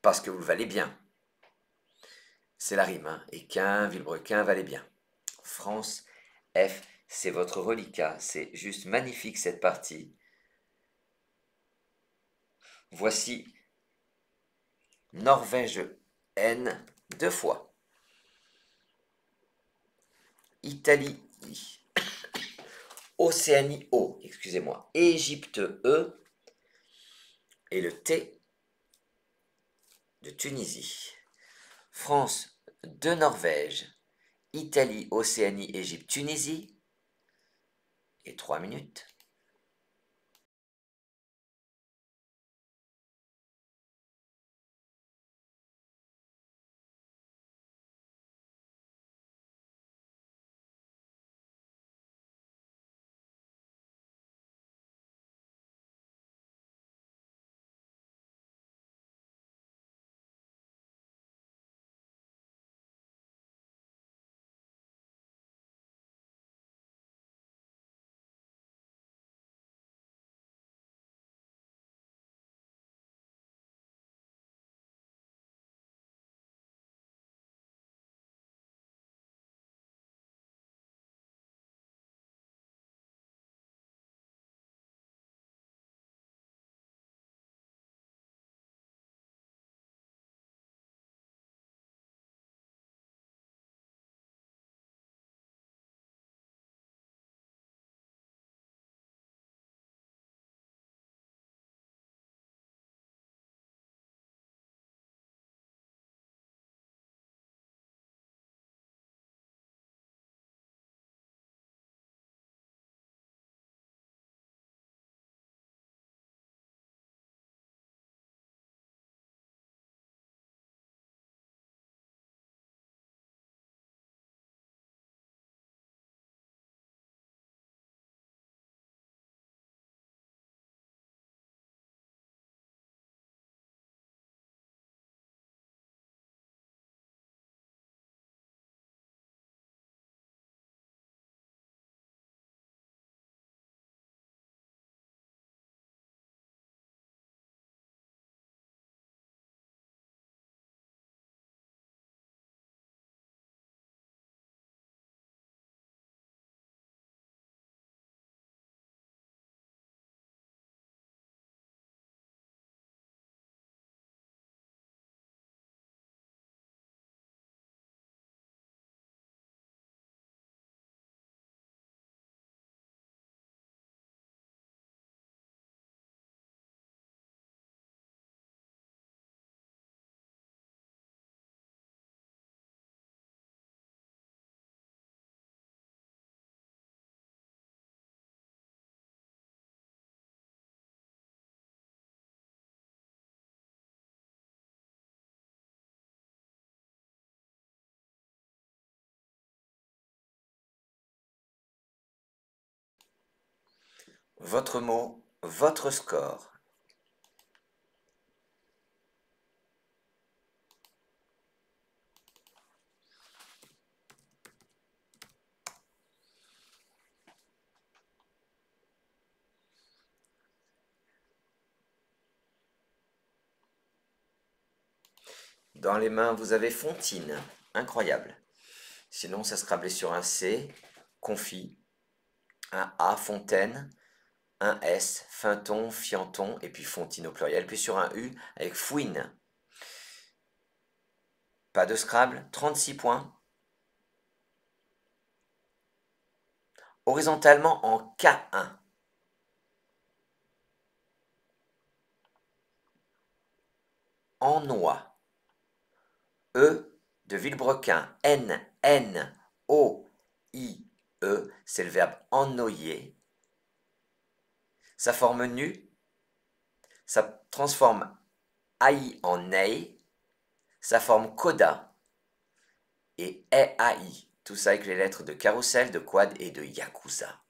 parce que vous le valez bien. C'est la rime, hein. Équin, vilebrequin, valait bien. France, F, c'est votre reliquat. C'est juste magnifique cette partie. Voici Norvège N 2 fois. Italie I. Océanie O, excusez-moi. Égypte E. Et le T de Tunisie. France de Norvège. Italie, Océanie, Égypte, Tunisie. Et 3 minutes. Votre mot, votre score. Dans les mains, vous avez Fontine. Incroyable. Sinon, ça sera blessé sur un C, confit, un A, fontaine, un S, finton, fianton, et puis fontine au pluriel, puis sur un U avec fouine. Pas de Scrabble, 36 points. Horizontalement en K1. En noix. E de Villebrequin. N, N, O, I, E. C'est le verbe ennoyer. Ça forme nu. Ça transforme AI en nei. Ça forme coda. Et EAI. Tout ça avec les lettres de carrousel, de quad et de yakuza.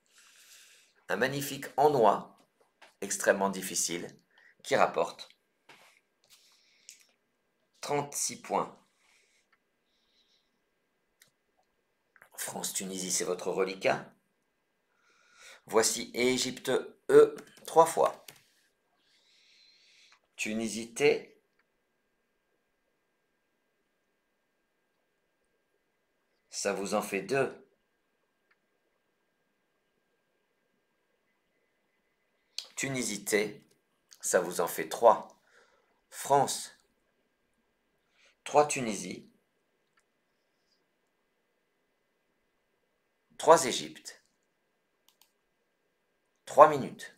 Un magnifique en noix, extrêmement difficile, qui rapporte 36 points. France-Tunisie, c'est votre reliquat. Voici Égypte E, 3 fois. Tunisie T. Ça vous en fait 2. Tunisie T. Ça vous en fait 3. France. 3 Tunisie. 3 Égypte. 3 minutes.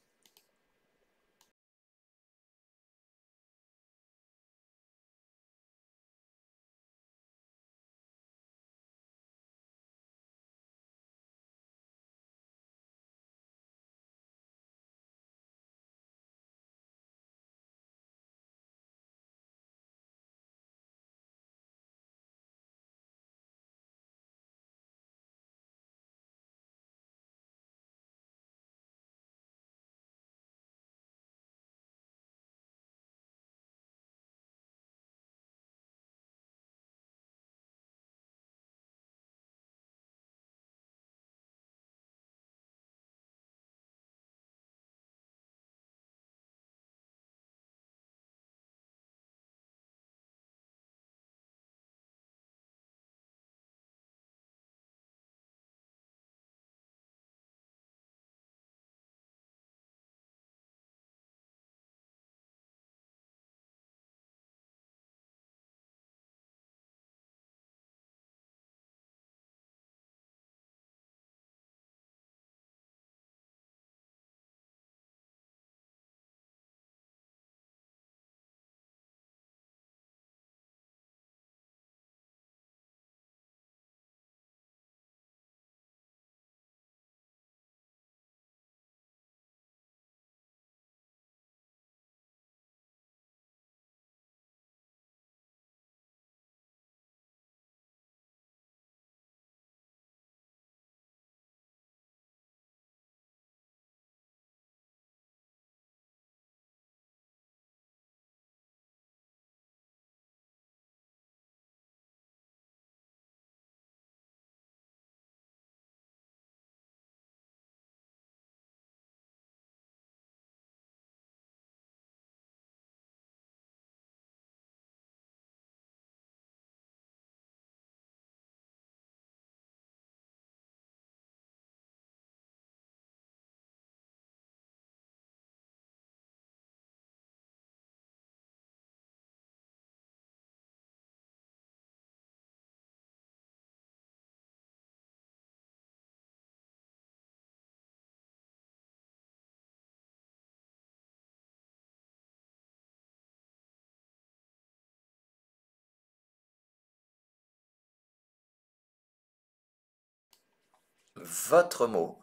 Votre mot.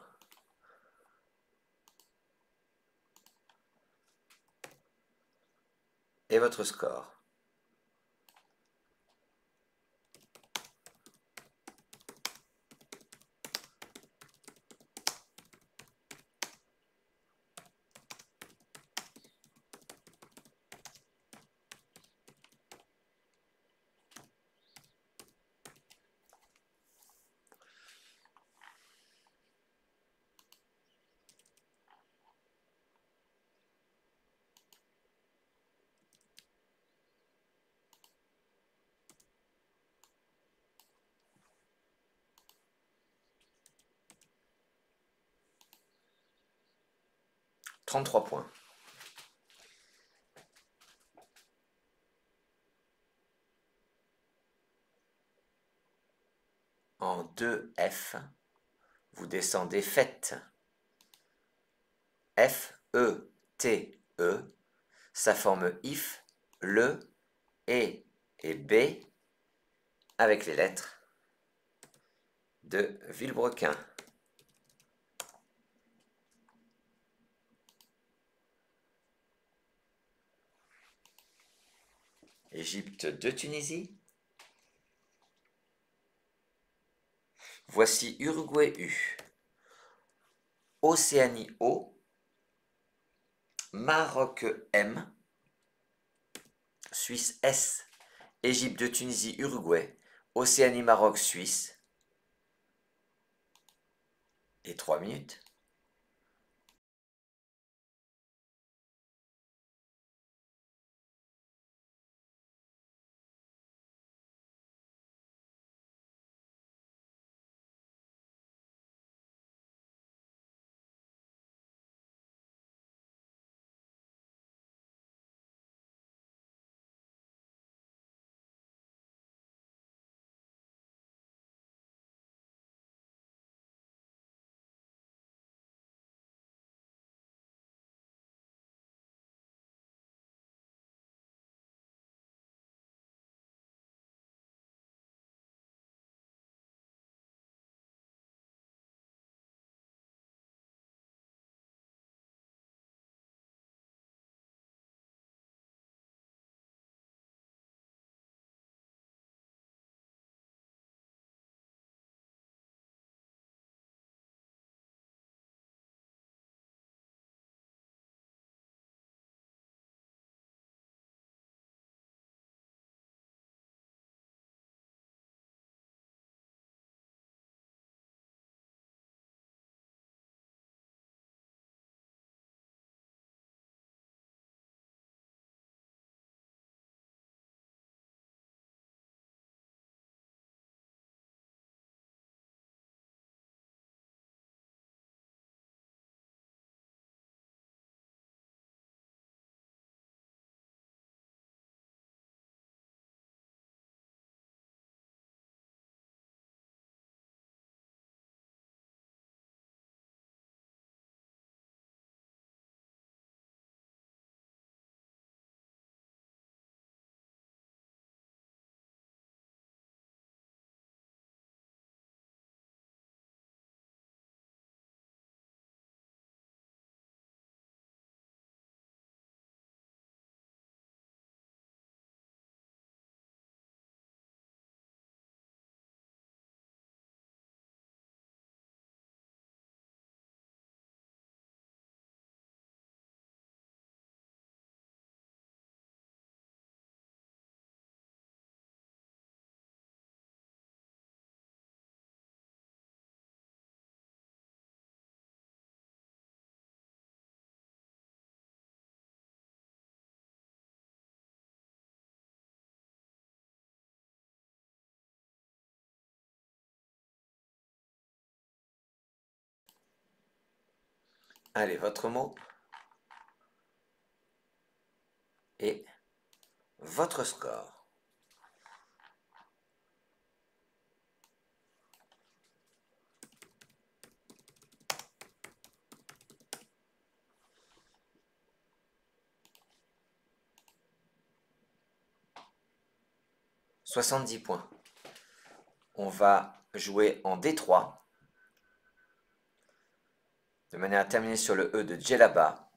Et votre score. 33 points. En 2F, vous descendez faites. F, E, T, E, ça forme if, le, et B avec les lettres de Villebrequin. Égypte de Tunisie. Voici Uruguay U. Océanie O. Maroc M. Suisse S. Égypte de Tunisie Uruguay. Océanie Maroc Suisse. Et 3 minutes. Allez, votre mot et votre score. « 70 points. On va jouer en D3, de manière à terminer sur le E de Djellaba.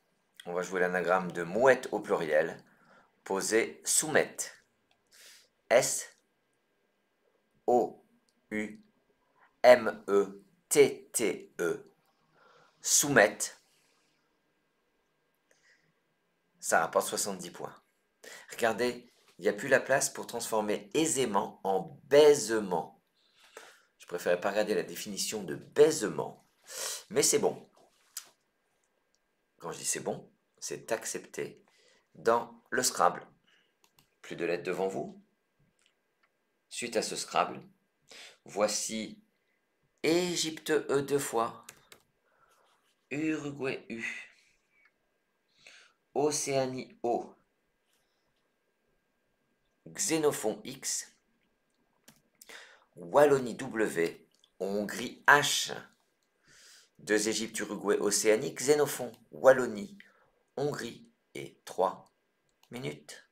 On va jouer l'anagramme de mouette au pluriel, posé soumette. S, O, U, M, E, T, T, E. Soumette. Ça rapporte 70 points. Regardez, il n'y a plus la place pour transformer aisément en baisement. Je préférais pas regarder la définition de baisement, mais c'est bon. Quand je dis c'est bon, c'est accepté dans le Scrabble. Plus de lettres devant vous. Suite à ce Scrabble, voici Égypte E 2 fois, Uruguay U, Océanie O, Xénophon X, Wallonie W, Hongrie H, 2 Égypte, Uruguay, Océanie, Xénophon, Wallonie, Hongrie et 3 minutes.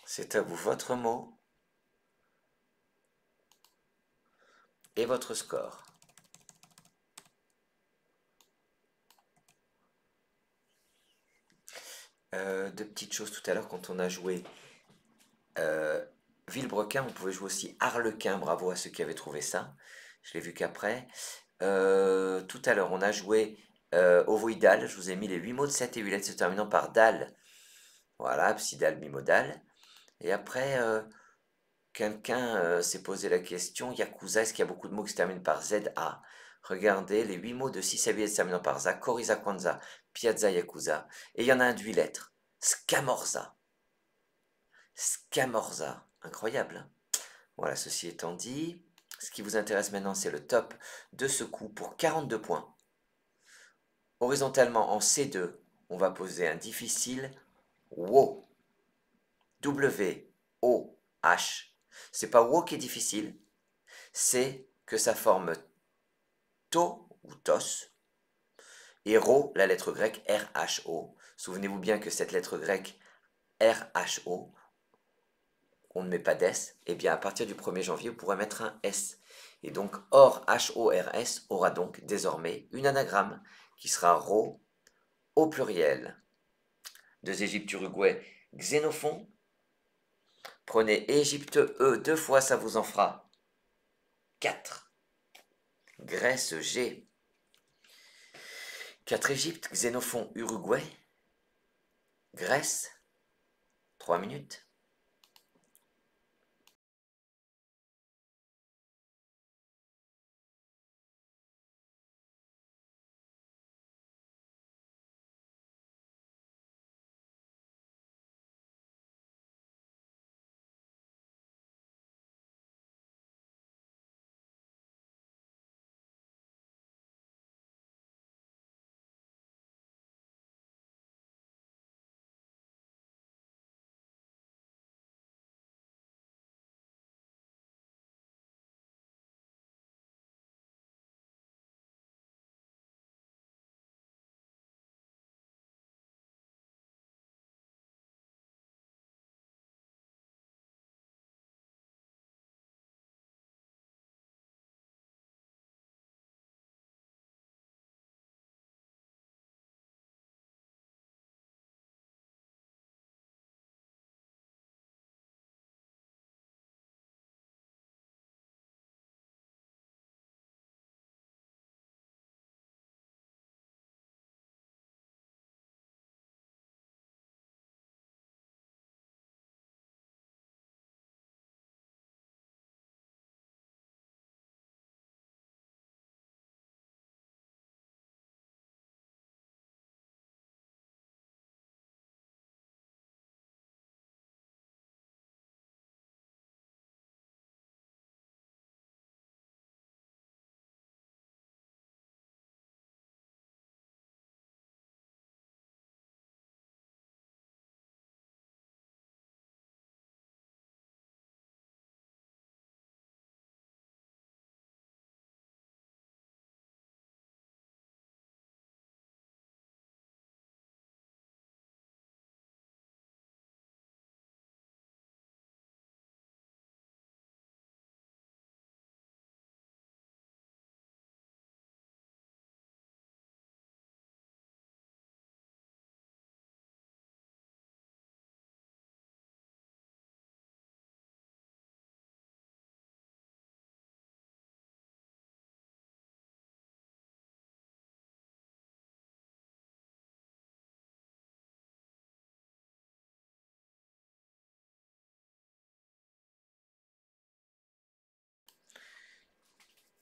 C'est à vous votre mot et votre score. Deux petites choses tout à l'heure quand on a joué Villebrequin, vous pouvez jouer aussi Harlequin, bravo à ceux qui avaient trouvé ça. Je l'ai vu qu'après. Tout à l'heure, on a joué ovoïdal, je vous ai mis les 8 mots de 7 et 8 lettres se terminant par dal. Voilà, psidal, bimodal. Et après, quelqu'un s'est posé la question, Yakuza, est-ce qu'il y a beaucoup de mots qui se terminent par ZA? Regardez, les 8 mots de 6 à 8 lettres se terminant par za, Koriza, Kwanza, Piazza, Yakuza. Et il y en a un de 8 lettres, Scamorza. Scamorza, incroyable, hein. Voilà, ceci étant dit, ce qui vous intéresse maintenant, c'est le top de ce coup pour 42 points. Horizontalement en C2, on va poser un difficile WO. W-O-H. C'est pas WO qui est difficile, c'est que ça forme TO ou TOS et RO, la lettre grecque R-H-O. Souvenez-vous bien que cette lettre grecque R-H-O, on ne met pas d'S, et bien à partir du 1er janvier, vous pourrez mettre un S. Et donc, OR, H-O-R-S, aura donc désormais une anagramme qui sera RO au pluriel. Deux Égypte, Uruguay, Xénophon. Prenez Égypte E 2 fois, ça vous en fera 4. Grèce G. 4 Égypte, Xénophon, Uruguay. Grèce, 3 minutes.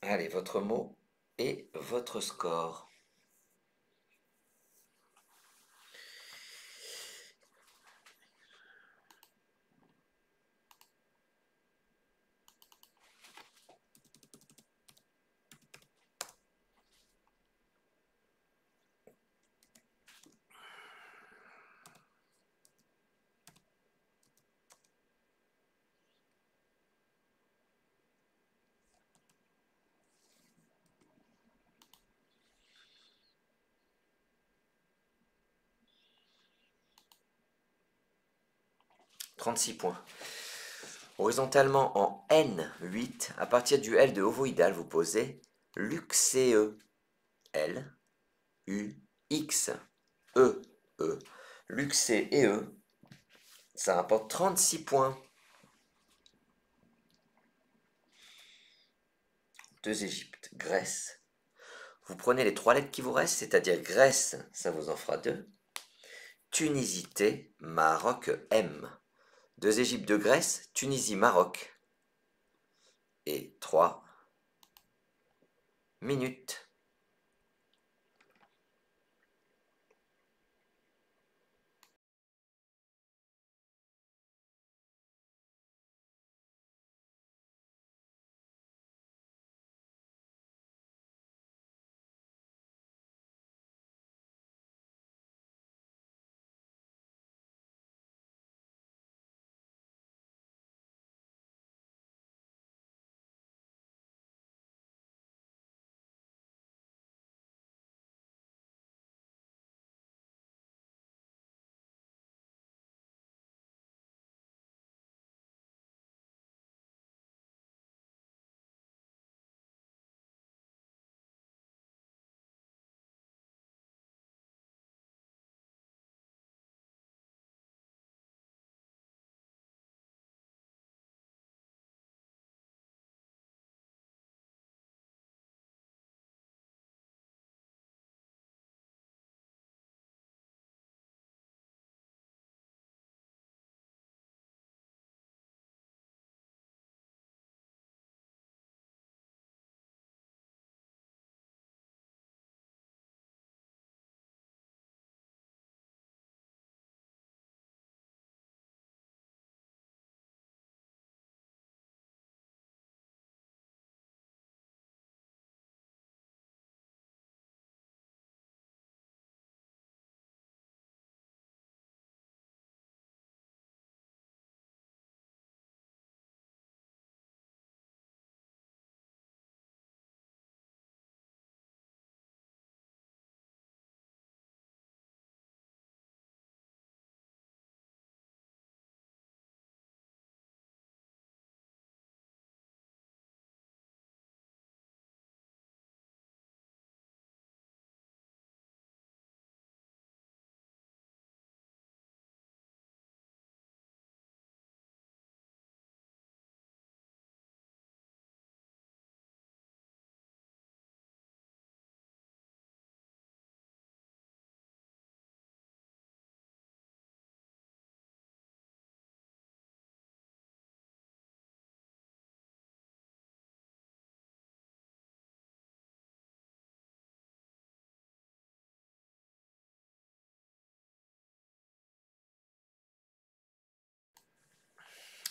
Allez, votre mot et votre score. « 36 points. Horizontalement en N8, à partir du L de ovoïdal, vous posez luxé. L, U, X, E, E. Luxé et E, ça rapporte 36 points. 2 Égypte, Grèce. Vous prenez les 3 lettres qui vous restent, c'est-à-dire Grèce, ça vous en fera 2. Tunisie, T, Maroc, M. 2 Égypte de Grèce, Tunisie, Maroc. Et 3 minutes.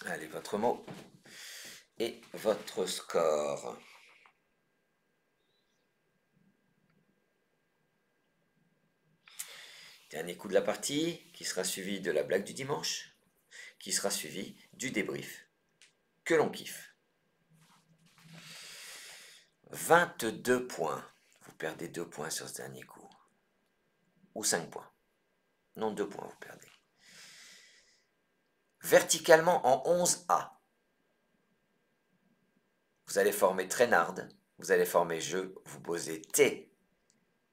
Allez, votre mot et votre score. Dernier coup de la partie, qui sera suivi de la blague du dimanche, qui sera suivi du débrief. Que l'on kiffe. 22 points. Vous perdez 2 points sur ce dernier coup. Ou 5 points. Non, 2 points vous perdez. Verticalement en 11A. Vous allez former traînarde, vous allez former je, vous posez T,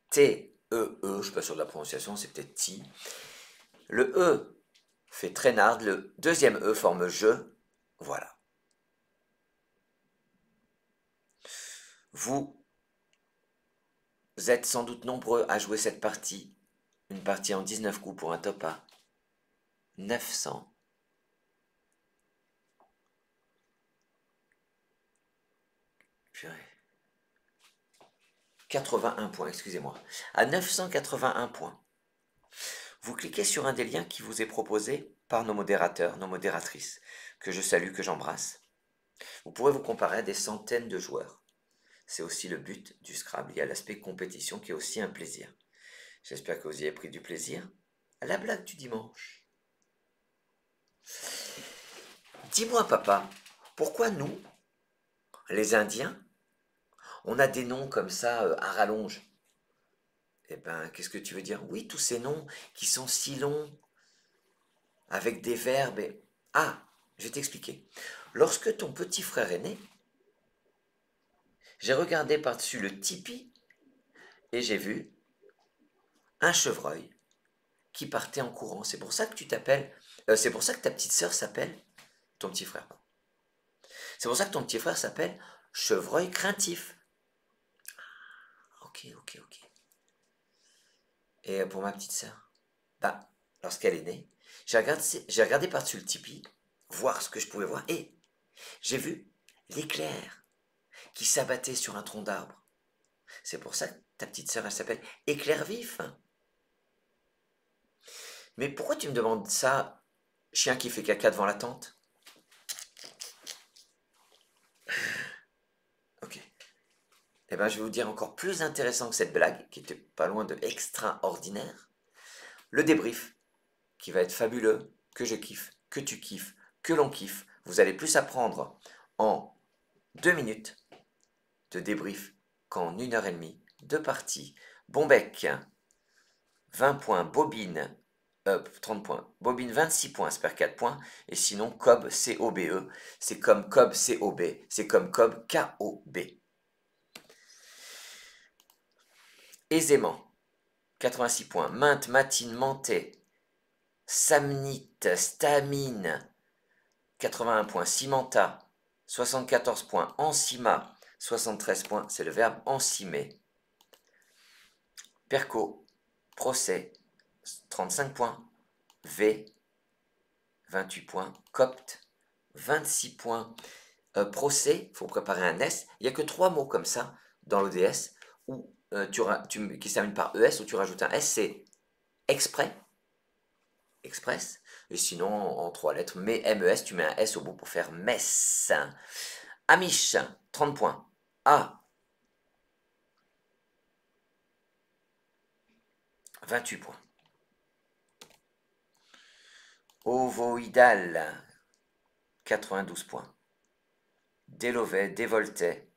T, E, E, je ne suis pas sûr de la prononciation, c'est peut-être T. Le E fait traînarde, le deuxième E forme je, voilà. Vous êtes sans doute nombreux à jouer cette partie, une partie en 19 coups pour un top à 900. Purée. 981 points, excusez-moi. À 981 points. Vous cliquez sur un des liens qui vous est proposé par nos modérateurs, nos modératrices, que je salue, que j'embrasse. Vous pourrez vous comparer à des centaines de joueurs. C'est aussi le but du Scrabble. Il y a l'aspect compétition qui est aussi un plaisir. J'espère que vous y avez pris du plaisir. À la blague du dimanche. Dis-moi, papa, pourquoi nous, les Indiens, on a des noms comme ça à rallonge? Eh ben, qu'est-ce que tu veux dire? Oui, tous ces noms qui sont si longs, avec des verbes et... Ah, je vais t'expliquer. Lorsque ton petit frère est né, j'ai regardé par-dessus le tipi et j'ai vu un chevreuil qui partait en courant. C'est pour ça que tu t'appelles... c'est pour ça que ta petite sœur s'appelle... Ton petit frère, pardon. C'est pour ça que ton petit frère s'appelle Chevreuil craintif. Ok, ok, ok. Et pour ma petite sœur, bah, lorsqu'elle est née, j'ai regardé par-dessus le tipi, voir ce que je pouvais voir, et j'ai vu l'éclair qui s'abattait sur un tronc d'arbre. C'est pour ça que ta petite sœur, elle s'appelle Éclair vif. Mais pourquoi tu me demandes ça, chien qui fait caca devant la tente? Ok. Eh bien, je vais vous dire encore plus intéressant que cette blague, qui était pas loin de extraordinaire, le débrief, qui va être fabuleux, que je kiffe, que tu kiffes, que l'on kiffe. Vous allez plus apprendre en 2 minutes de débrief qu'en 1 heure et demie de partie. Bon bec, 20 points, bobine, 30 points, bobine 26 points, Asper 4 points, et sinon Cob, C-O-B-E, c'est comme Cob, C-O-B, c'est comme Cob, K-O-B. Aisément, 86 points, Mainte, Matine, Manté, Samnite, Stamine, 81 points, Cimenta, 74 points, Encima, 73 points, c'est le verbe encimer. Perco, Procès, 35 points, V, 28 points, Copte, 26 points. Procès, il faut préparer un S. Il n'y a que 3 mots comme ça dans l'ODS où, qui se terminent par ES, où tu rajoutes un S, c'est exprès, express, et sinon en 3 lettres, mais MES, tu mets un S au bout pour faire mess. Amish, 30 points. A, 28 points. Ovoïdal, 92 points. Délovais, Dévoltais,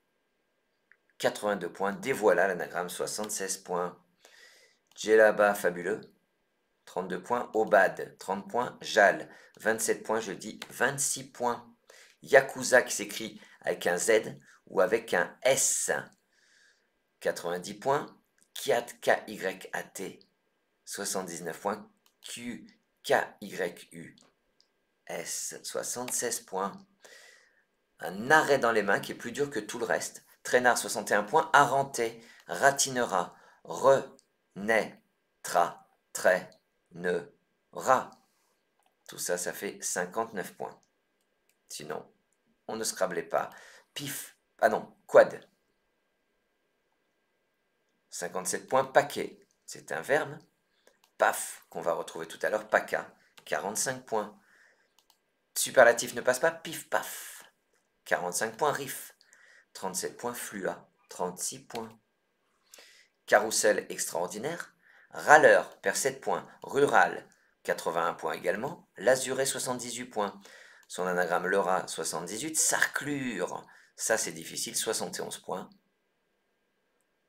82 points. Dévoila, l'anagramme, 76 points. Djellaba, fabuleux, 32 points. Obad, 30 points. Jal, 27 points. Je dis 26 points. Yakuza, qui s'écrit avec un Z ou avec un S, 90 points. Kiat, K-Y-A-T, 79 points. Q, K-Y-U, S, 76 points. Un arrêt dans les mains qui est plus dur que tout le reste. Traînard, 61 points. Arenté, ratinera, renaîtra, traînera. Tout ça, ça fait 59 points. Sinon, on ne scrablait pas. Pif, ah non, quad. 57 points. Paquet, c'est un verbe. Paf, qu'on va retrouver tout à l'heure. Paca, 45 points. Superlatif ne passe pas. Pif, paf. 45 points. Riff, 37 points. Flua, 36 points. Carrousel extraordinaire. Râleur, perd 7 points. Rural, 81 points également. Lazuré, 78 points. Son anagramme Leura, 78. Sarclure, ça c'est difficile, 71 points.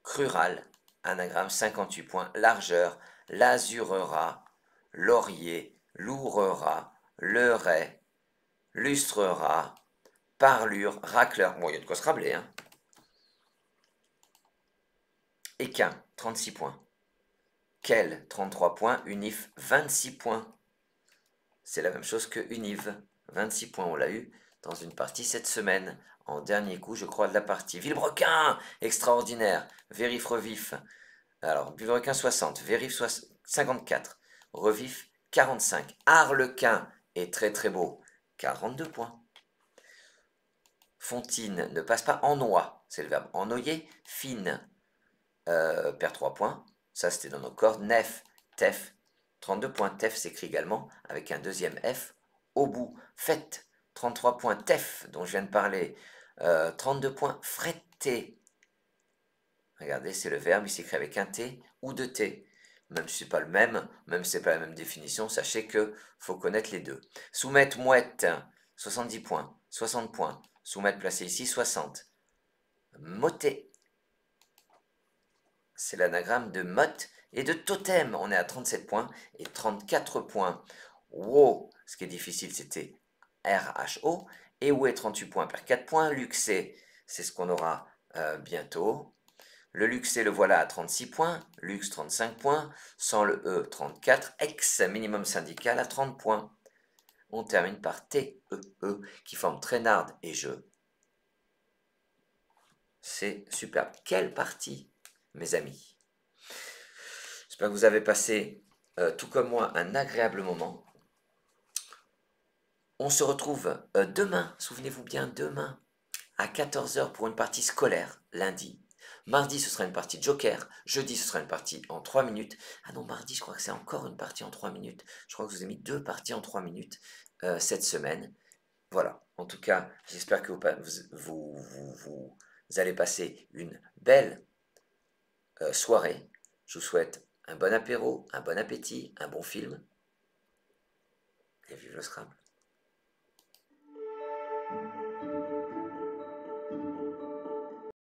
Crural, anagramme 58 points. Largeur, lazurera, laurier, lourera, leuret, lustrera, parlure, racleur. Bon, il y a de quoi se rabler, hein. Équin, 36 points. Quel, 33 points. Unif, 26 points. C'est la même chose que Univ, 26 points. On l'a eu dans une partie cette semaine. En dernier coup, je crois, de la partie. Villebrequin, extraordinaire. Vérif, revif. Alors, Villebrequin, 60. Vérif, 54. Revif, 45. Arlequin est très très beau. 42 points. Fontine ne passe pas. Ennoie, c'est le verbe ennoyer. Fine, perd 3 points. Ça, c'était dans nos cordes. Nef, tef, 32 points. Tef s'écrit également avec un deuxième F au bout. Fête, 33 points. Tef, dont je viens de parler. 32 points. Fretté. Regardez, c'est le verbe, il s'écrit avec un T ou deux T. Même si ce n'est pas le même, même si ce n'est pas la même définition, sachez que faut connaître les deux. Soumettre, mouette, 70 points. 60 points. Soumettre placé ici, 60. Motter, c'est l'anagramme de motte et de totem. On est à 37 points et 34 points. Wow, ce qui est difficile, c'était R-H-O. Et où est 38 points, perd 4 points. Luxé, c'est ce qu'on aura bientôt. Le luxé, le voilà à 36 points. Lux, 35 points. Sans le E, 34. Ex, minimum syndical à 30 points. On termine par T-E-E, qui forme traînarde et jeu. C'est superbe. Quelle partie, mes amis! J'espère que vous avez passé, tout comme moi, un agréable moment. On se retrouve demain, souvenez-vous bien, demain, à 14 h pour une partie scolaire, lundi. Mardi, ce sera une partie joker. Jeudi, ce sera une partie en 3 minutes. Ah non, mardi, je crois que c'est encore une partie en 3 minutes. Je crois que je vous ai mis 2 parties en 3 minutes cette semaine. Voilà, en tout cas, j'espère que vous allez passer une belle soirée. Je vous souhaite un bon apéro, un bon appétit, un bon film. Et vive le Scrabble.